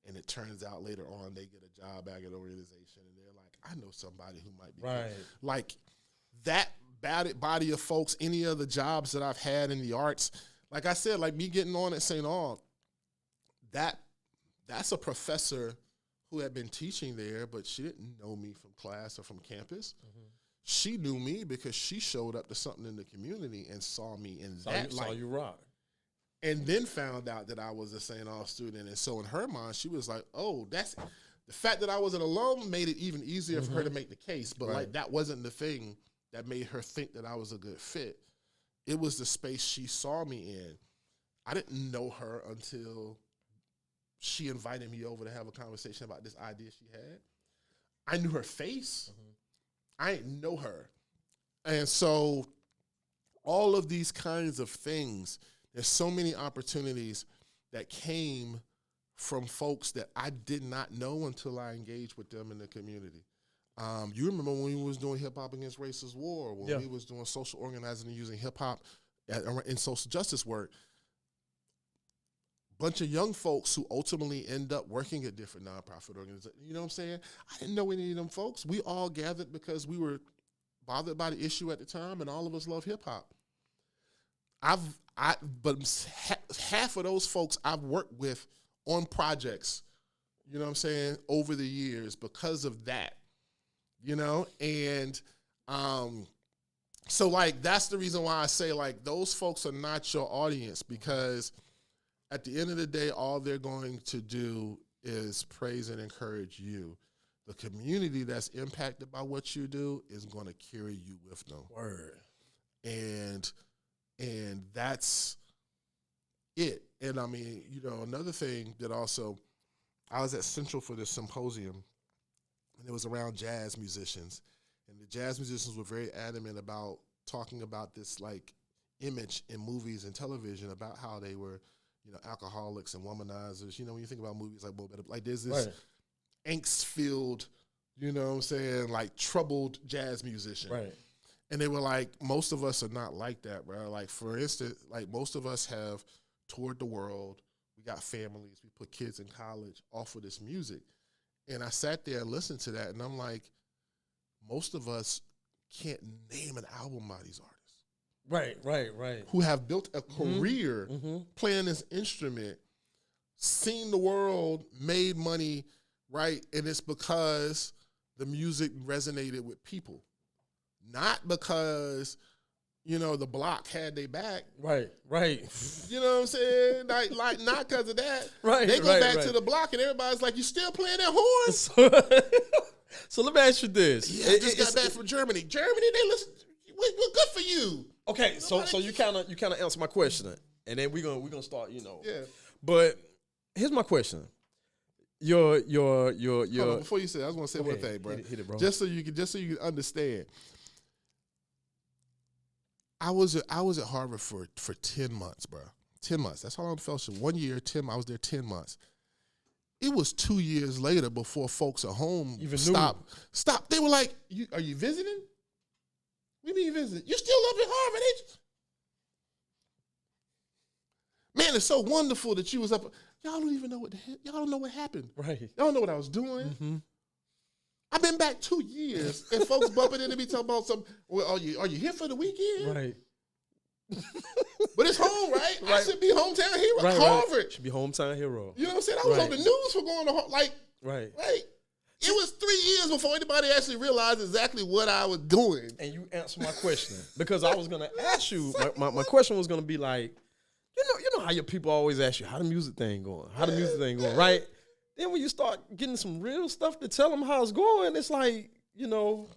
And it turns out later on they get a job back at an organization and they're like, I know somebody who might be right. Good. Like that body of folks, any of the jobs that I've had in the arts, like I said, like me getting on at St. Aug, that's a professor who had been teaching there, but she didn't know me from class or from campus. She knew me because she showed up to something in the community and saw me in saw you rock. And then found out that I was a St. Aug student. And so in her mind, she was like, oh, that's the fact that I was an alum made it even easier for her to make the case. But like that wasn't the thing that made her think that I was a good fit. It was the space she saw me in. I didn't know her until she invited me over to have a conversation about this idea she had. I knew her face. I didn't know her. And so all of these kinds of things, there's so many opportunities that came from folks that I did not know until I engaged with them in the community. You remember when we was doing Hip Hop Against Racist War, when we was doing social organizing and using hip hop in social justice work. Bunch of young folks who ultimately end up working at different nonprofit organizations. You know what I'm saying? I didn't know any of them folks. We all gathered because we were bothered by the issue at the time, and all of us love hip hop. But half of those folks I've worked with on projects, you know what I'm saying, over the years because of that, you know? And so, like, that's the reason why I say, like, those folks are not your audience, because at the end of the day, all they're going to do is praise and encourage you. The community that's impacted by what you do is going to carry you with them. Word. And that's it. And I mean, you know, another thing that also, I was at Central for this symposium, and it was around jazz musicians. And the jazz musicians were very adamant about talking about this, like, image in movies and television about how they were, you know, alcoholics and womanizers. You know, when you think about movies like there's this angst-filled, you know what I'm saying, like, troubled jazz musician. Right. And they were like, most of us are not like that, bro. Like, for instance, like, most of us have toured the world. We got families. We put kids in college off of this music. And I sat there and listened to that, and I'm like, most of us can't name an album by these artists. Right. Who have built a career playing this instrument, seen the world, made money, right? And it's because the music resonated with people. Not because, you know, the block had their back. Right. You know what I'm saying? Like not because of that. Right. They go back to the block and everybody's like, you still playing that horn? So let me ask you this. Yeah, I just got back from Germany. Germany, they listen, we're good for you. Okay, so you kind of answer my question, and then we're gonna start, you know. Yeah. But here's my question. Your Hold on, before you say that, I just want to say one thing, bro. Hit it, bro. Just so you can understand. I was at Harvard for 10 months, bro. 10 months. That's how long the fellowship. 1 year, 10. I was there 10 months. It was 2 years later before folks at home stopped. They were like, "Are you visiting? We mean visiting? You still up at Harvard, ain't you? Man, it's so wonderful that you was up. Y'all don't even know what the hell. Y'all don't know what happened. Right. Y'all don't know what I was doing. I've been back 2 years, and folks bumping into me talking about some. Well, are you here for the weekend? Right. But it's home, right? I should be hometown hero. Right, Harvard should be hometown hero. You know what I'm saying? I was on the news for going to Right. It was 3 years before anybody actually realized exactly what I was doing. And you answered my question because I was gonna ask you. My question was gonna be like, you know how your people always ask you how the music thing going, right? Then when you start getting some real stuff to tell them how it's going, it's like, you know,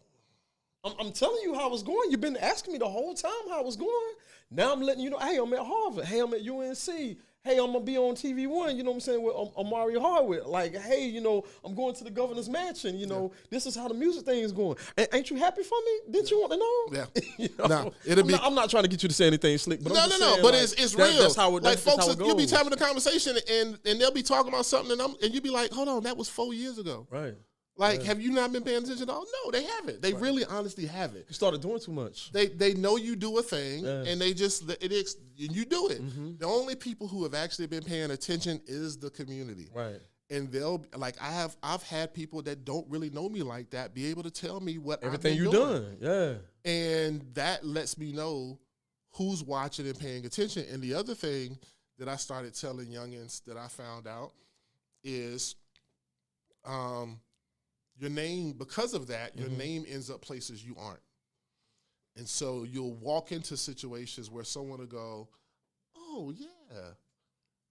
I'm telling you how it's going. You've been asking me the whole time how it was going. Now I'm letting you know, hey, I'm at Harvard. Hey, I'm at UNC. Hey, I'm going to be on TV One, you know what I'm saying, with Omari Hardwick. Like, hey, you know, I'm going to the governor's mansion. You know, this is how the music thing is going. Ain't you happy for me? Didn't you want to know? Yeah. You know? I'm not trying to get you to say anything slick. But No. But like, it's real. That's how it like, that's folks, how it goes. you'll be having a conversation, and they'll be talking about something, and you'll be like, hold on, that was 4 years ago. Right. Like, have you not been paying attention at all? No, they haven't. They really, honestly haven't. You started doing too much. They know you do a thing, and they just you do it. The only people who have actually been paying attention is the community. Right. And they'll like I've had people that don't really know me like that be able to tell me what everything you've done. Yeah. And that lets me know who's watching and paying attention. And the other thing that I started telling youngins that I found out is your name, because of that, your name ends up places you aren't. And so you'll walk into situations where someone will go, oh, yeah.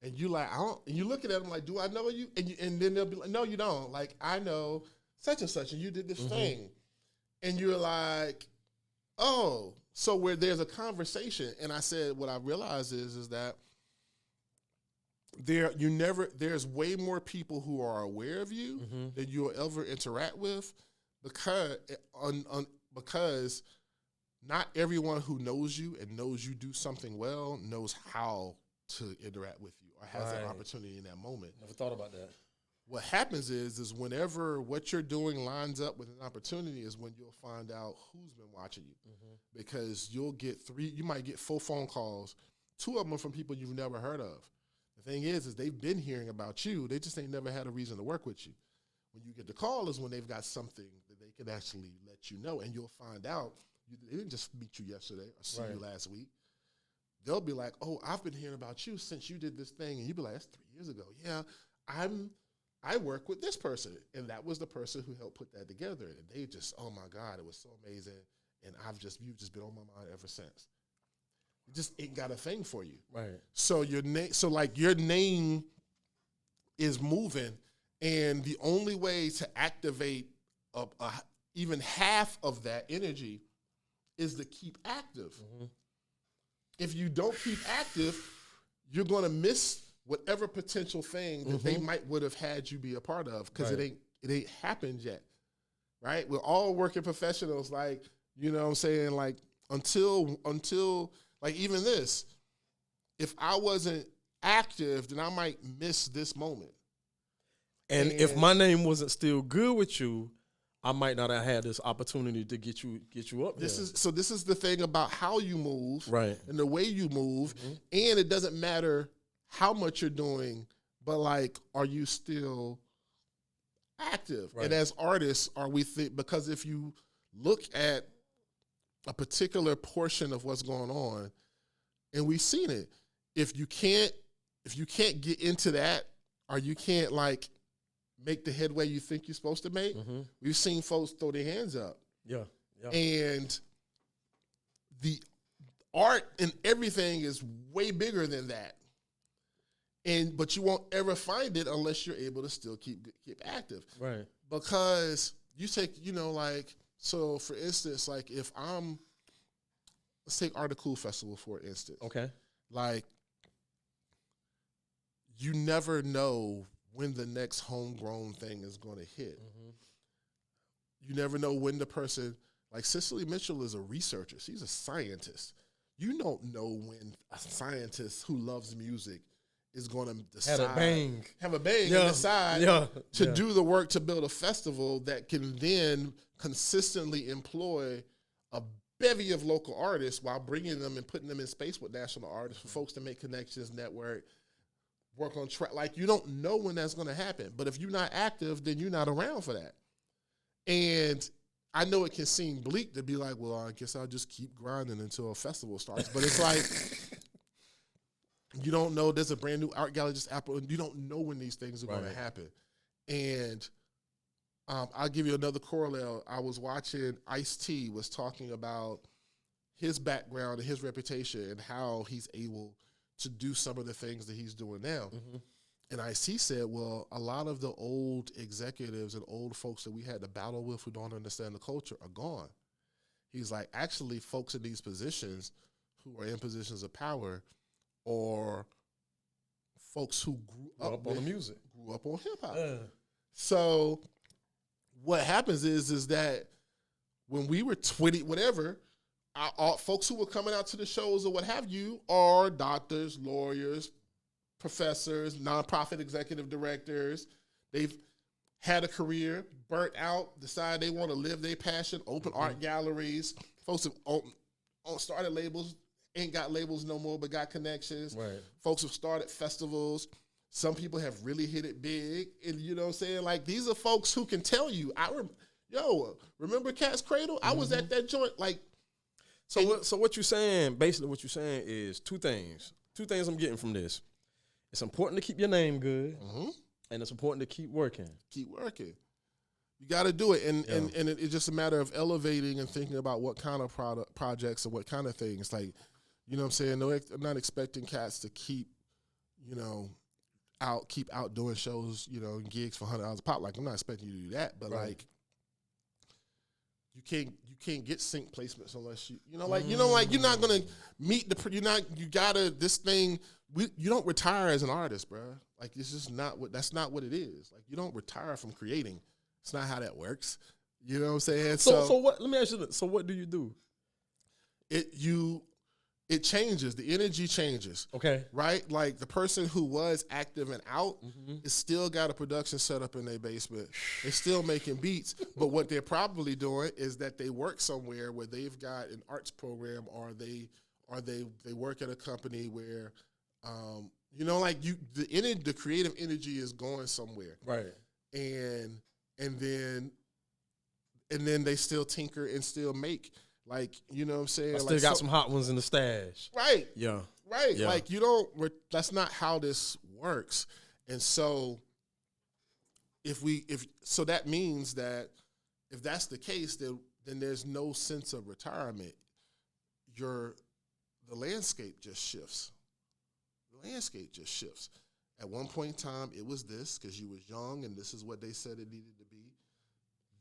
And you like, and you looking at them like, do I know you? And then they'll be like, no, you don't. Like, I know such and such, and you did this thing. And you're like, oh, so where there's a conversation, and I said, what I realized is that there's way more people who are aware of you than you'll ever interact with, because not everyone who knows you and knows you do something well knows how to interact with you or has that opportunity in that moment. Never thought about that. What happens is whenever what you're doing lines up with an opportunity is when you'll find out who's been watching you, because you might get 4 phone calls, 2 of them are from people you've never heard of. The thing is they've been hearing about you. They just ain't never had a reason to work with you. When you get the call is when they've got something that they can actually let you know, and you'll find out they didn't just meet you yesterday or see you last week. They'll be like, oh, I've been hearing about you since you did this thing. And you'll be like, that's 3 years ago. Yeah, I work with this person. And that was the person who helped put that together. And they just, oh my God, it was so amazing. And you've just been on my mind ever since. It just ain't got a thing for you. Right. So your name is moving. And the only way to activate even half of that energy is to keep active. If you don't keep active, you're going to miss whatever potential thing that they would have had you be a part of, because it ain't happened yet, right? We're all working professionals, like, you know what I'm saying, like until like even this, if I wasn't active, then I might miss this moment. And if my name wasn't still good with you, I might not have had this opportunity to get you up. This is the thing about how you move, right, and the way you move, and it doesn't matter how much you're doing, but like, are you still active? Right. And as artists, because if you look at a particular portion of what's going on, and we've seen it, if you can't get into that, or you can't like make the headway you think you're supposed to make, we've seen folks throw their hands up. Yeah. And the art and everything is way bigger than that. But you won't ever find it unless you're able to still keep active. Right. Because you take, so for instance, like let's take Art of Cool Festival for instance. Okay. Like, you never know when the next homegrown thing is going to hit. You never know when the person, like Cicely Mitchell is a researcher. She's a scientist. You don't know when a scientist who loves music is going to decide. Have a bang and decide to do the work to build a festival that can then consistently employ a bevy of local artists while bringing them and putting them in space with national artists for folks to make connections, network, work on track. Like, you don't know when that's going to happen. But if you're not active, then you're not around for that. And I know it can seem bleak to be like, well, I guess I'll just keep grinding until a festival starts. But it's like, you don't know. There's a brand new art gallery just Apple, and you don't know when these things are going to happen. And I'll give you another corollary. I was watching Ice-T was talking about his background and his reputation and how he's able to do some of the things that he's doing now. And Ice-T said, well, a lot of the old executives and old folks that we had to battle with who don't understand the culture are gone. He's like, actually, folks in these positions who are in positions of power or folks who grew up on the music, grew up on hip-hop. So what happens is that when we were 20, whatever, our folks who were coming out to the shows or what have you are doctors, lawyers, professors, nonprofit executive directors. They've had a career, burnt out, decide they want to live their passion, open art galleries. Folks have started labels, ain't got labels no more, but got connections. Right. Folks have started festivals. Some people have really hit it big. And you know what I'm saying? Like, these are folks who can tell you, remember Cat's Cradle? I was at that joint. Like, So what you're saying, basically what you're saying is two things. Two things I'm getting from this. It's important to keep your name good, and it's important to keep working. Keep working. You got to do it. And it's just a matter of elevating and thinking about what kind of projects and what kind of things. Like, you know what I'm saying? No, I'm not expecting cats to keep out doing shows, and gigs for $100 a pop. Like, I'm not expecting you to do that. But, like, you you can't get sync placements unless you know, like you're not gonna meet this thing. You don't retire as an artist, bro. Like it's just that's not what it is. Like you don't retire from creating. It's not how that works. You know what I'm saying? So what? Let me ask you this. So what do you do? It changes. The energy changes. Okay. Right? Like the person who was active and out is still got a production set up in their basement. They're still making beats. But what they're probably doing is that they work somewhere where they've got an arts program or they work at a company where the creative energy is going somewhere. Right. And then they still tinker and still make. Like, you know what I'm saying? I still got some hot ones in the stash. Right. Yeah. Right. Yeah. Like, that's not how this works. And so so that means that if that's the case, then there's no sense of retirement. The landscape just shifts. The landscape just shifts. At one point in time, it was this because you was young and this is what they said it needed to be.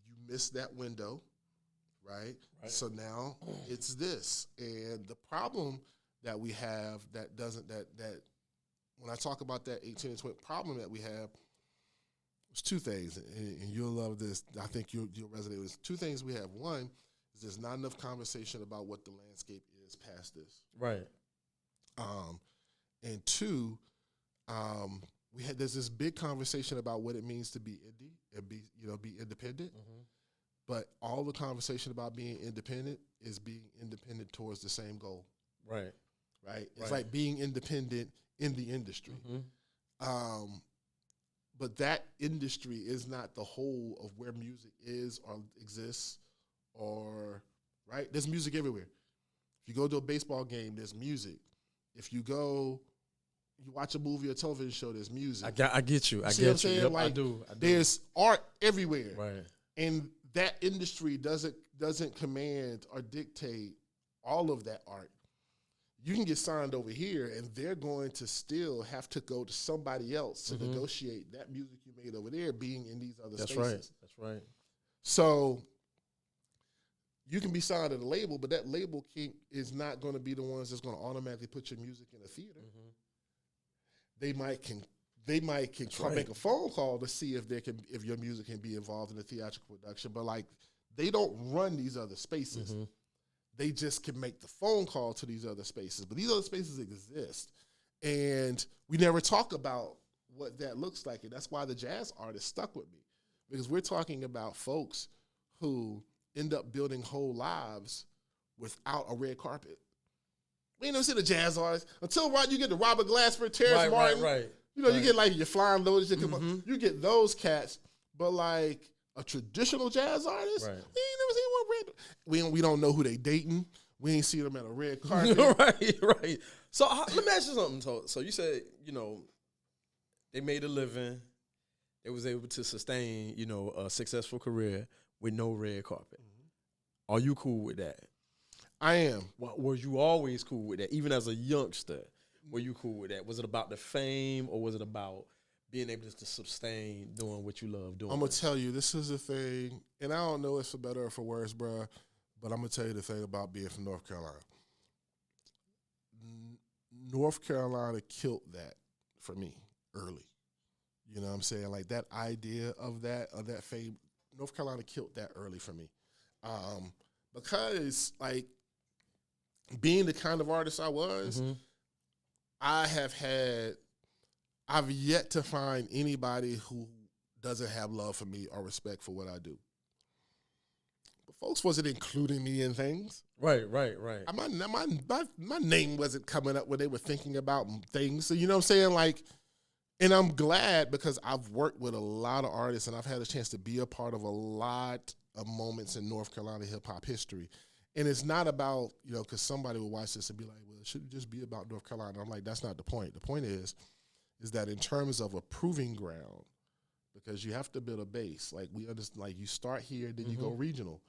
You missed that window. Right? So now it's this. And the problem that we have that when I talk about that 18 and 20 problem that we have, there's two things, and you'll love this. I think you'll resonate with this. Two things we have. One is there's not enough conversation about what the landscape is past this. Right. And two, there's this big conversation about what it means to be indie and be independent. Mm-hmm. But all the conversation about being independent is being independent towards the same goal. Right. Right. It's like being independent in the industry. Mm-hmm. But that industry is not the whole of where music is or exists right? There's music everywhere. If you go to a baseball game, there's music. If you watch a movie or television show, there's music. I get you. See what I'm saying? Yep, like, I do. There's art everywhere. Right. And that industry doesn't command or dictate all of that art. You can get signed over here, and they're going to still have to go to somebody else to negotiate that music you made over there being in these other spaces. That's right. So you can be signed at a label, but that label is not going to be the ones that's going to automatically put your music in a theater. Mm-hmm. They might make a phone call to see if your music can be involved in a theatrical production, but like they don't run these other spaces. Mm-hmm. They just can make the phone call to these other spaces, but these other spaces exist, and we never talk about what that looks like, and that's why the jazz artist stuck with me, because we're talking about folks who end up building whole lives without a red carpet. We ain't never seen a jazz artist until you get to Robert Glasper, Terrence Martin. Right. You get like your Flying Lotus, you get those cats, but like a traditional jazz artist, we ain't never seen one red. We don't know who they dating. We ain't seen them at a red carpet. Right. So let me ask you something. So you said, they made a living. They was able to sustain, a successful career with no red carpet. Mm-hmm. Are you cool with that? I am. Were you always cool with that? Even as a youngster, were you cool with that? Was it about the fame, or was it about being able to sustain doing what you love doing? I'm going to tell you, this is the thing, and I don't know if it's for better or for worse, bro, but I'm going to tell you the thing about being from North Carolina. North Carolina killed that for me early. You know what I'm saying? Like that idea of that fame, North Carolina killed that early for me. Because like being the kind of artist I was, I've yet to find anybody who doesn't have love for me or respect for what I do. But folks wasn't including me in things. Right. My name wasn't coming up when they were thinking about things. So you know what I'm saying? Like, and I'm glad because I've worked with a lot of artists and I've had a chance to be a part of a lot of moments in North Carolina hip-hop history. And it's not about, because somebody will watch this and be like, well, it should just be about North Carolina. I'm like, that's not the point. The point is that in terms of a proving ground, because you have to build a base. Like we understand, like you start here, then you go regional,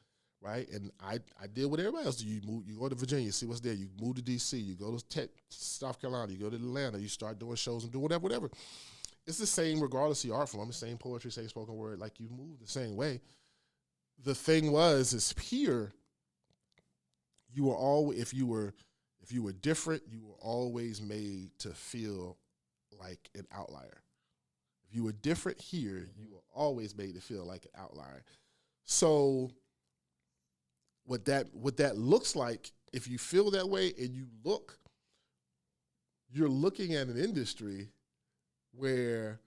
right? And I did what everybody else do. You go to Virginia, see what's there. You move to D.C., you go to South Carolina, you go to Atlanta, you start doing shows and do whatever. It's the same regardless of your art form. The same poetry, same spoken word. Like you move the same way. The thing is here, you were always if you were different, you were always made to feel like an outlier. If you were different here, you were always made to feel like an outlier. So what that looks like, if you feel that way and you're looking at an industry where,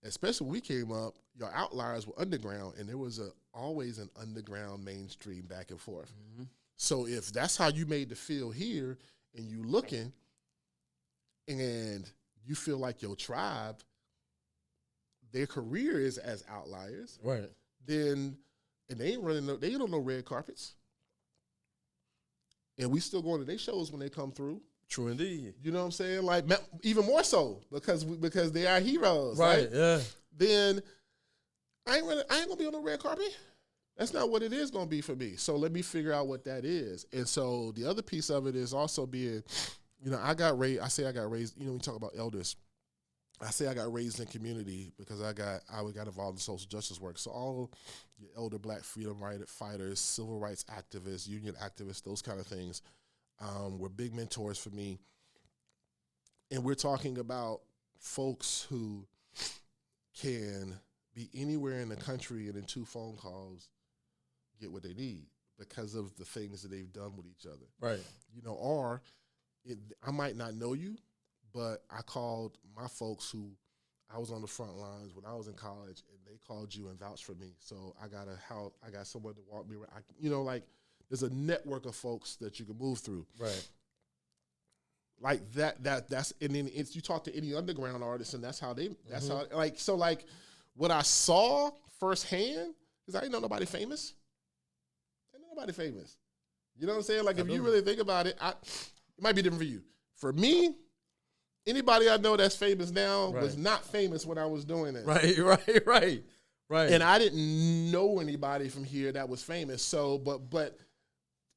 especially when we came up, your outliers were underground, and there was always an underground mainstream back and forth. Mm-hmm. So if that's how you made the feel here, and you looking, and you feel like your tribe, their career is as outliers, right? Then, and they ain't on no red carpets, and we still going to their shows when they come through. True indeed. You know what I'm saying? Like even more so because they are heroes, right? Yeah. Then I ain't gonna be on the red carpet. That's not what it is gonna be for me. So let me figure out what that is. And so the other piece of it is also being, I got raised. I say I got raised. We talk about elders. I say I got raised in community because I got involved in social justice work. So all your elder Black freedom fighters, civil rights activists, union activists, those kind of things. Were big mentors for me. And we're talking about folks who can be anywhere in the country and in 2 phone calls get what they need because of the things that they've done with each other. Right. I might not know you, but I called my folks who I was on the front lines when I was in college, and they called you and vouched for me. So I got someone to walk me around. There's a network of folks that you can move through. Right. Like that's, and then you talk to any underground artist, and that's how what I saw firsthand, because I didn't know nobody famous. You know what I'm saying? Like, if you really think about it, it might be different for you. For me, anybody I know that's famous now was not famous when I was doing it. Right. And I didn't know anybody from here that was famous. So, but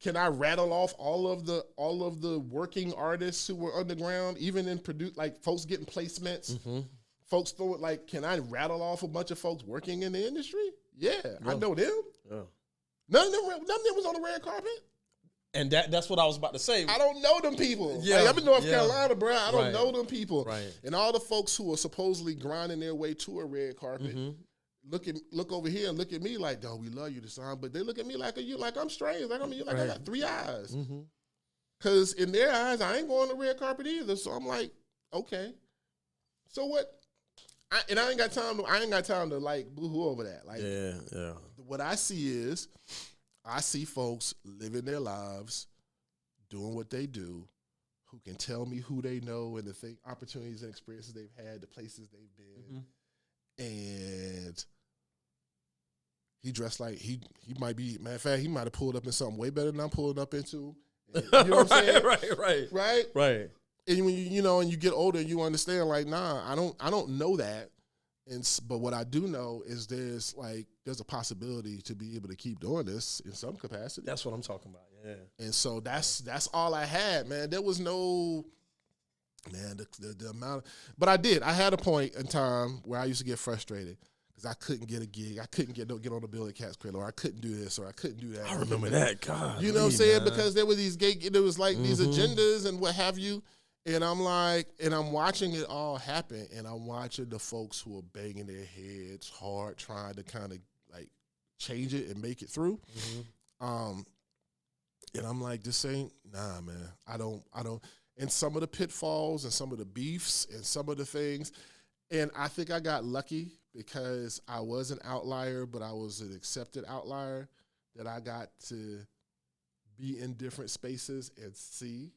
can I rattle off all of the working artists who were underground, even in folks getting placements, folks throwing, can I rattle off a bunch of folks working in the industry? Yeah. I know them. Yeah. None of them was on the red carpet. And that's what I was about to say. I don't know them people. Yeah. I'm in North Carolina, bro. I don't know them people. Right. And all the folks who are supposedly grinding their way to a red carpet, look over here and look at me like, "Oh, we love you, Dasan," but they look at me like I'm strange. I got 3 eyes. Because in their eyes, I ain't going to the red carpet either. So I'm like, okay. So what? I ain't got time to boo-hoo over that. Yeah. What I see folks living their lives, doing what they do, who can tell me who they know and the opportunities and experiences they've had, the places they've been. And he dressed like he might be, matter of fact, he might have pulled up in something way better than I'm pulling up into. And, you know what I'm saying? Right. And when you get older, you understand, I don't know that. But what I do know is there's a possibility to be able to keep doing this in some capacity. That's what I'm talking about. Yeah. And so that's all I had, man. There was no, man, the amount. But I had a point in time where I used to get frustrated because I couldn't get a gig. I couldn't get on the bill at Cat's Cradle, or I couldn't do this, or I couldn't do that. I remember that. God, you know what I'm saying? Man. Because there were these there was these agendas and what have you. And I'm watching it all happen, and I'm watching the folks who are banging their heads hard, trying to kind of change it and make it through. And I'm like, this ain't, nah, man. I don't. And some of the pitfalls and some of the beefs and some of the things, and I think I got lucky because I was an outlier, but I was an accepted outlier, that I got to be in different spaces and see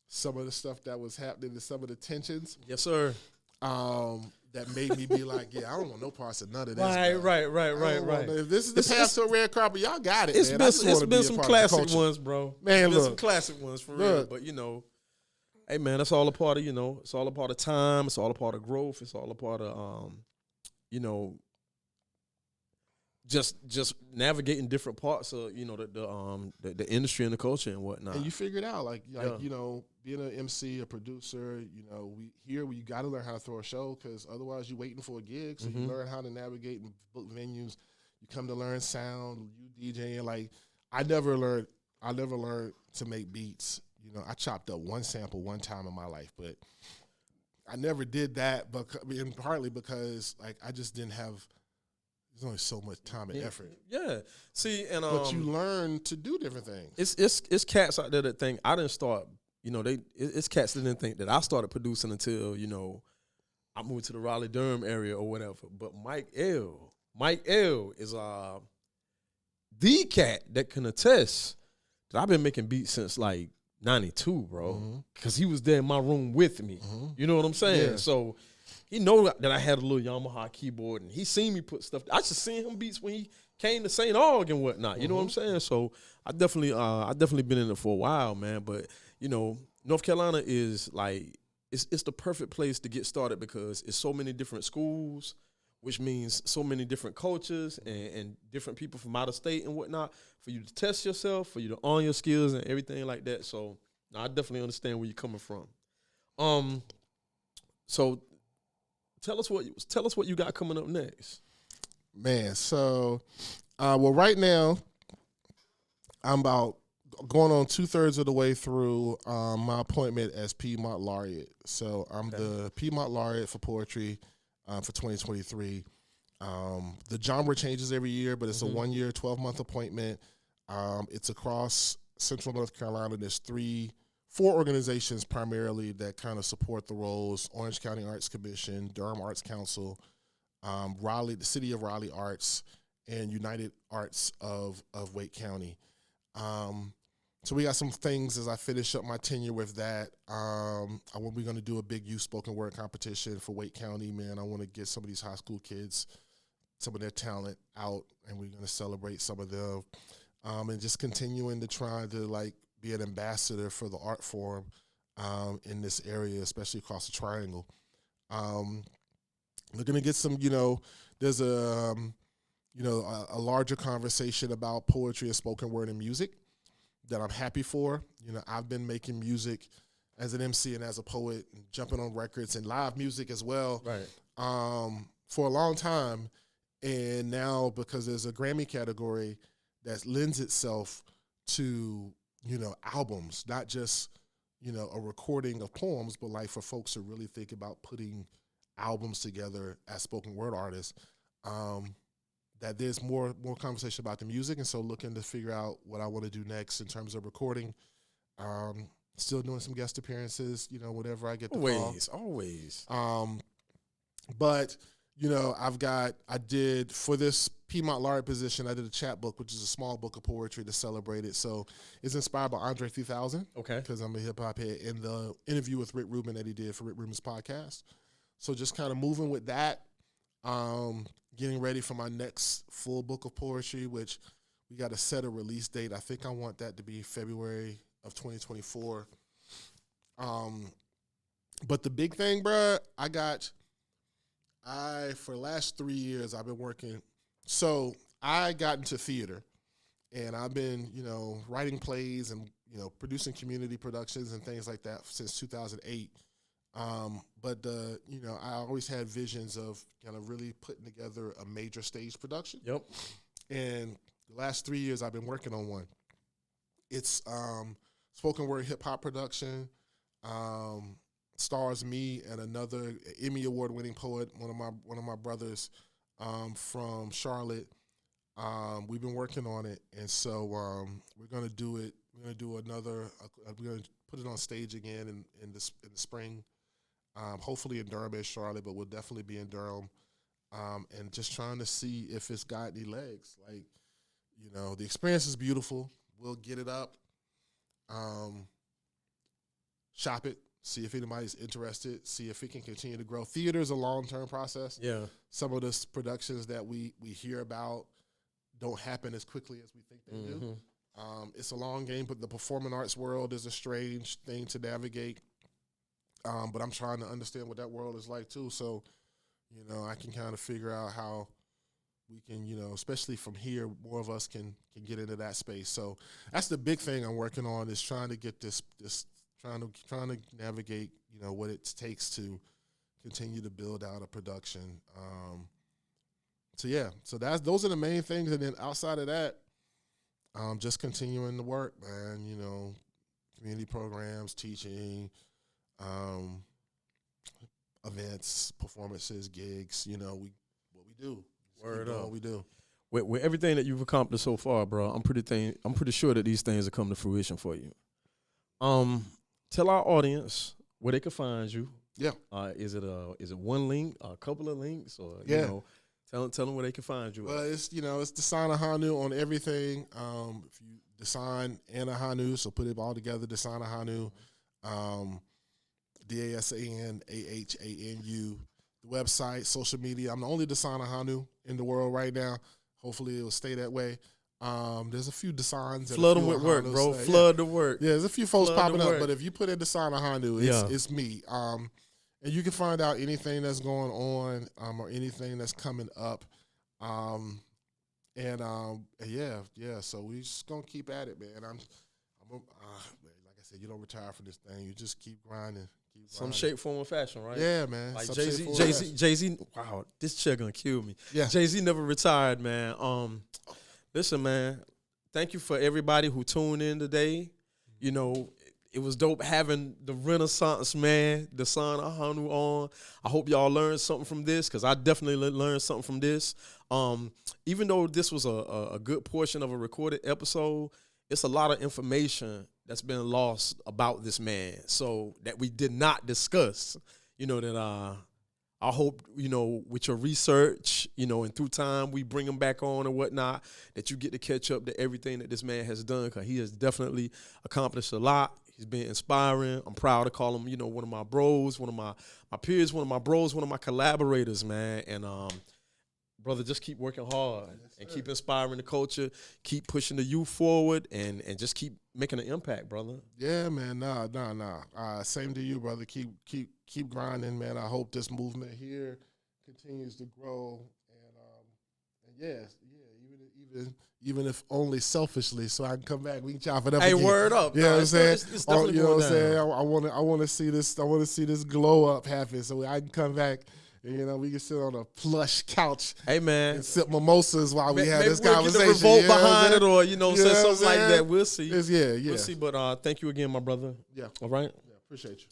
some of the stuff that was happening and some of the tensions. Yes, sir. That made me be like, yeah, I don't want no parts of none of this. Right. If this is the path to a red carpet, y'all got it, It's man. been some classic ones, bro. Man, look. Some classic ones for real. But, hey, man, that's all a part of, it's all a part of time. It's all a part of growth. It's all a part of, just navigating different parts of the industry and the culture and whatnot. And you figure it out, being an MC, a producer. We got to learn how to throw a show because otherwise you're waiting for a gig. So you learn how to navigate and book venues. You come to learn sound. You DJing. I never learned I never learned to make beats. You know, I chopped up one sample one time in my life, but I never did that. But partly because like I just didn't have. There's only so much time and effort. Yeah. See, and but you learn to do different things. It's cats out there that think I didn't start. You know, it's cats that didn't think that I started producing until I moved to the Raleigh Durham area or whatever. But Mike L is the cat that can attest that I've been making beats since like 92, bro. Because he was there in my room with me. You know what I'm saying? Yeah. So he know that I had a little Yamaha keyboard, and he seen me put stuff. I just seen him beats when he came to St. Aug and whatnot. You know what I'm saying? So I definitely been in it for a while, man. But North Carolina is like it's the perfect place to get started because it's so many different schools, which means so many different cultures and different people from out of state and whatnot for you to test yourself, for you to own your skills and everything like that. So I definitely understand where you're coming from. So tell us what you got coming up next. Man, so right now I'm about going on 2/3 of the way through my appointment as Piedmont Laureate. So I'm the Piedmont Laureate for poetry for 2023. The genre changes every year, but it's a 1-year, 12-month appointment. It's across Central North Carolina. There's 4 organizations primarily that kind of support the roles: Orange County Arts Commission, Durham Arts Council, Raleigh, the City of Raleigh Arts, and United Arts of Wake County. So we got some things as I finish up my tenure with that. We're going to do a big youth spoken word competition for Wake County, man. I want to get some of these high school kids, some of their talent out, and we're going to celebrate some of them. And just continuing to try to, like, be an ambassador for the art form in this area, especially across the Triangle. We're going to get some, there's a larger conversation about poetry and spoken word and music that I'm happy for. I've been making music as an MC and as a poet, and jumping on records and live music as well, for a long time. And now, because there's a Grammy category that lends itself to, albums, not just, a recording of poems, but like for folks to really think about putting albums together as spoken word artists, that there's more conversation about the music. And so looking to figure out what I want to do next in terms of recording. Still doing some guest appearances, whenever I get the call. Always. But, I did, for this Piedmont Laureate position, I did a chapbook, which is a small book of poetry to celebrate it. So it's inspired by Andre 3000. Okay. Because I'm a hip-hop head, in the interview with Rick Rubin that he did for Rick Rubin's podcast. So just kind of moving with that. Getting ready for my next full book of poetry, which we got to set a release date. I think I want that to be February of 2024. But the big thing, bruh, for the last 3 years, I've been working. So I got into theater, and I've been, writing plays and, producing community productions and things like that since 2008. But I always had visions of kind of really putting together a major stage production. Yep. And the last 3 years I've been working on one. It's spoken word hip hop production. Stars me and another Emmy Award winning poet, one of my brothers from Charlotte. We've been working on it, and so we're gonna do it. We're gonna do another. We're gonna put it on stage again in the spring. Hopefully in Durham and Charlotte, but we'll definitely be in Durham. And just trying to see if it's got any legs. Like, the experience is beautiful. We'll get it up, shop it, see if anybody's interested, see if it can continue to grow. Theater is a long-term process. Yeah. Some of the productions that we hear about don't happen as quickly as we think they do. It's a long game, but the performing arts world is a strange thing to navigate. But I'm trying to understand what that world is like too. So, I can kind of figure out how we can, especially from here, more of us can get into that space. So that's the big thing I'm working on, is trying to get this trying to navigate, what it takes to continue to build out a production. So those are the main things. And then outside of that, just continuing to work, man. You know, community programs, teaching, events, performances, gigs. You know, what we do. Word up. What we do. With everything that you've accomplished so far, bro, I'm pretty sure that these things will come to fruition for you. Tell our audience where they can find you. Yeah. Is it one link, a couple of links, or yeah. you know, tell them where they can find you. Well, it's Dasan Ahanu on everything. If you Dasan and Ahanu, so put it all together. Dasan Ahanu, DASAN AHANU. The website, social media. I'm the only Dasan Ahanu in the world right now. Hopefully, it will stay that way. There's a few Dasans. Flood them with work, bro. Flood the work. Yeah, there's a few folks Flood popping up, but if you put in Dasan Ahanu, it's me. And you can find out anything that's going on or anything that's coming up. Yeah. So we just gonna keep at it, man. Man, like I said, you don't retire from this thing. You just keep grinding. Some shape, form, or fashion, right? Yeah, man. Like Jay-Z. Wow, this chick gonna kill me. Yeah. Jay-Z never retired, man. Listen, man. Thank you for everybody who tuned in today. You know, it was dope having the Renaissance man, Dasan Ahanu, on. I hope y'all learned something from this, because I definitely learned something from this. Even though this was a good portion of a recorded episode, it's a lot of information that's been lost about this man, so that we did not discuss. You know, that I hope, you know, with your research, you know, and through time we bring him back on and whatnot, that you get to catch up to everything that this man has done, because he has definitely accomplished a lot. He's been inspiring. I'm proud to call him, you know, one of my bros, one of my peers, one of my bros, one of my collaborators, man. And brother, just keep working hard and keep inspiring the culture, keep pushing the youth forward, and just keep making an impact, brother. Yeah, man. Nah. Same to you, brother. Keep grinding, man. I hope this movement here continues to grow, and even if only selfishly, so I can come back, we can chop it up. Hey, again. word up. You know what I'm saying? It's definitely you know what I'm going saying? down. I want to see this. I want to see this glow up happen, so I can come back. And, you know, we can sit on a plush couch. Hey, man. And sip mimosas while we have this we'll conversation. Get a revolt behind it, or say something like that. We'll see. Yeah. We'll see. But thank you again, my brother. Yeah. All right. Yeah. Appreciate you.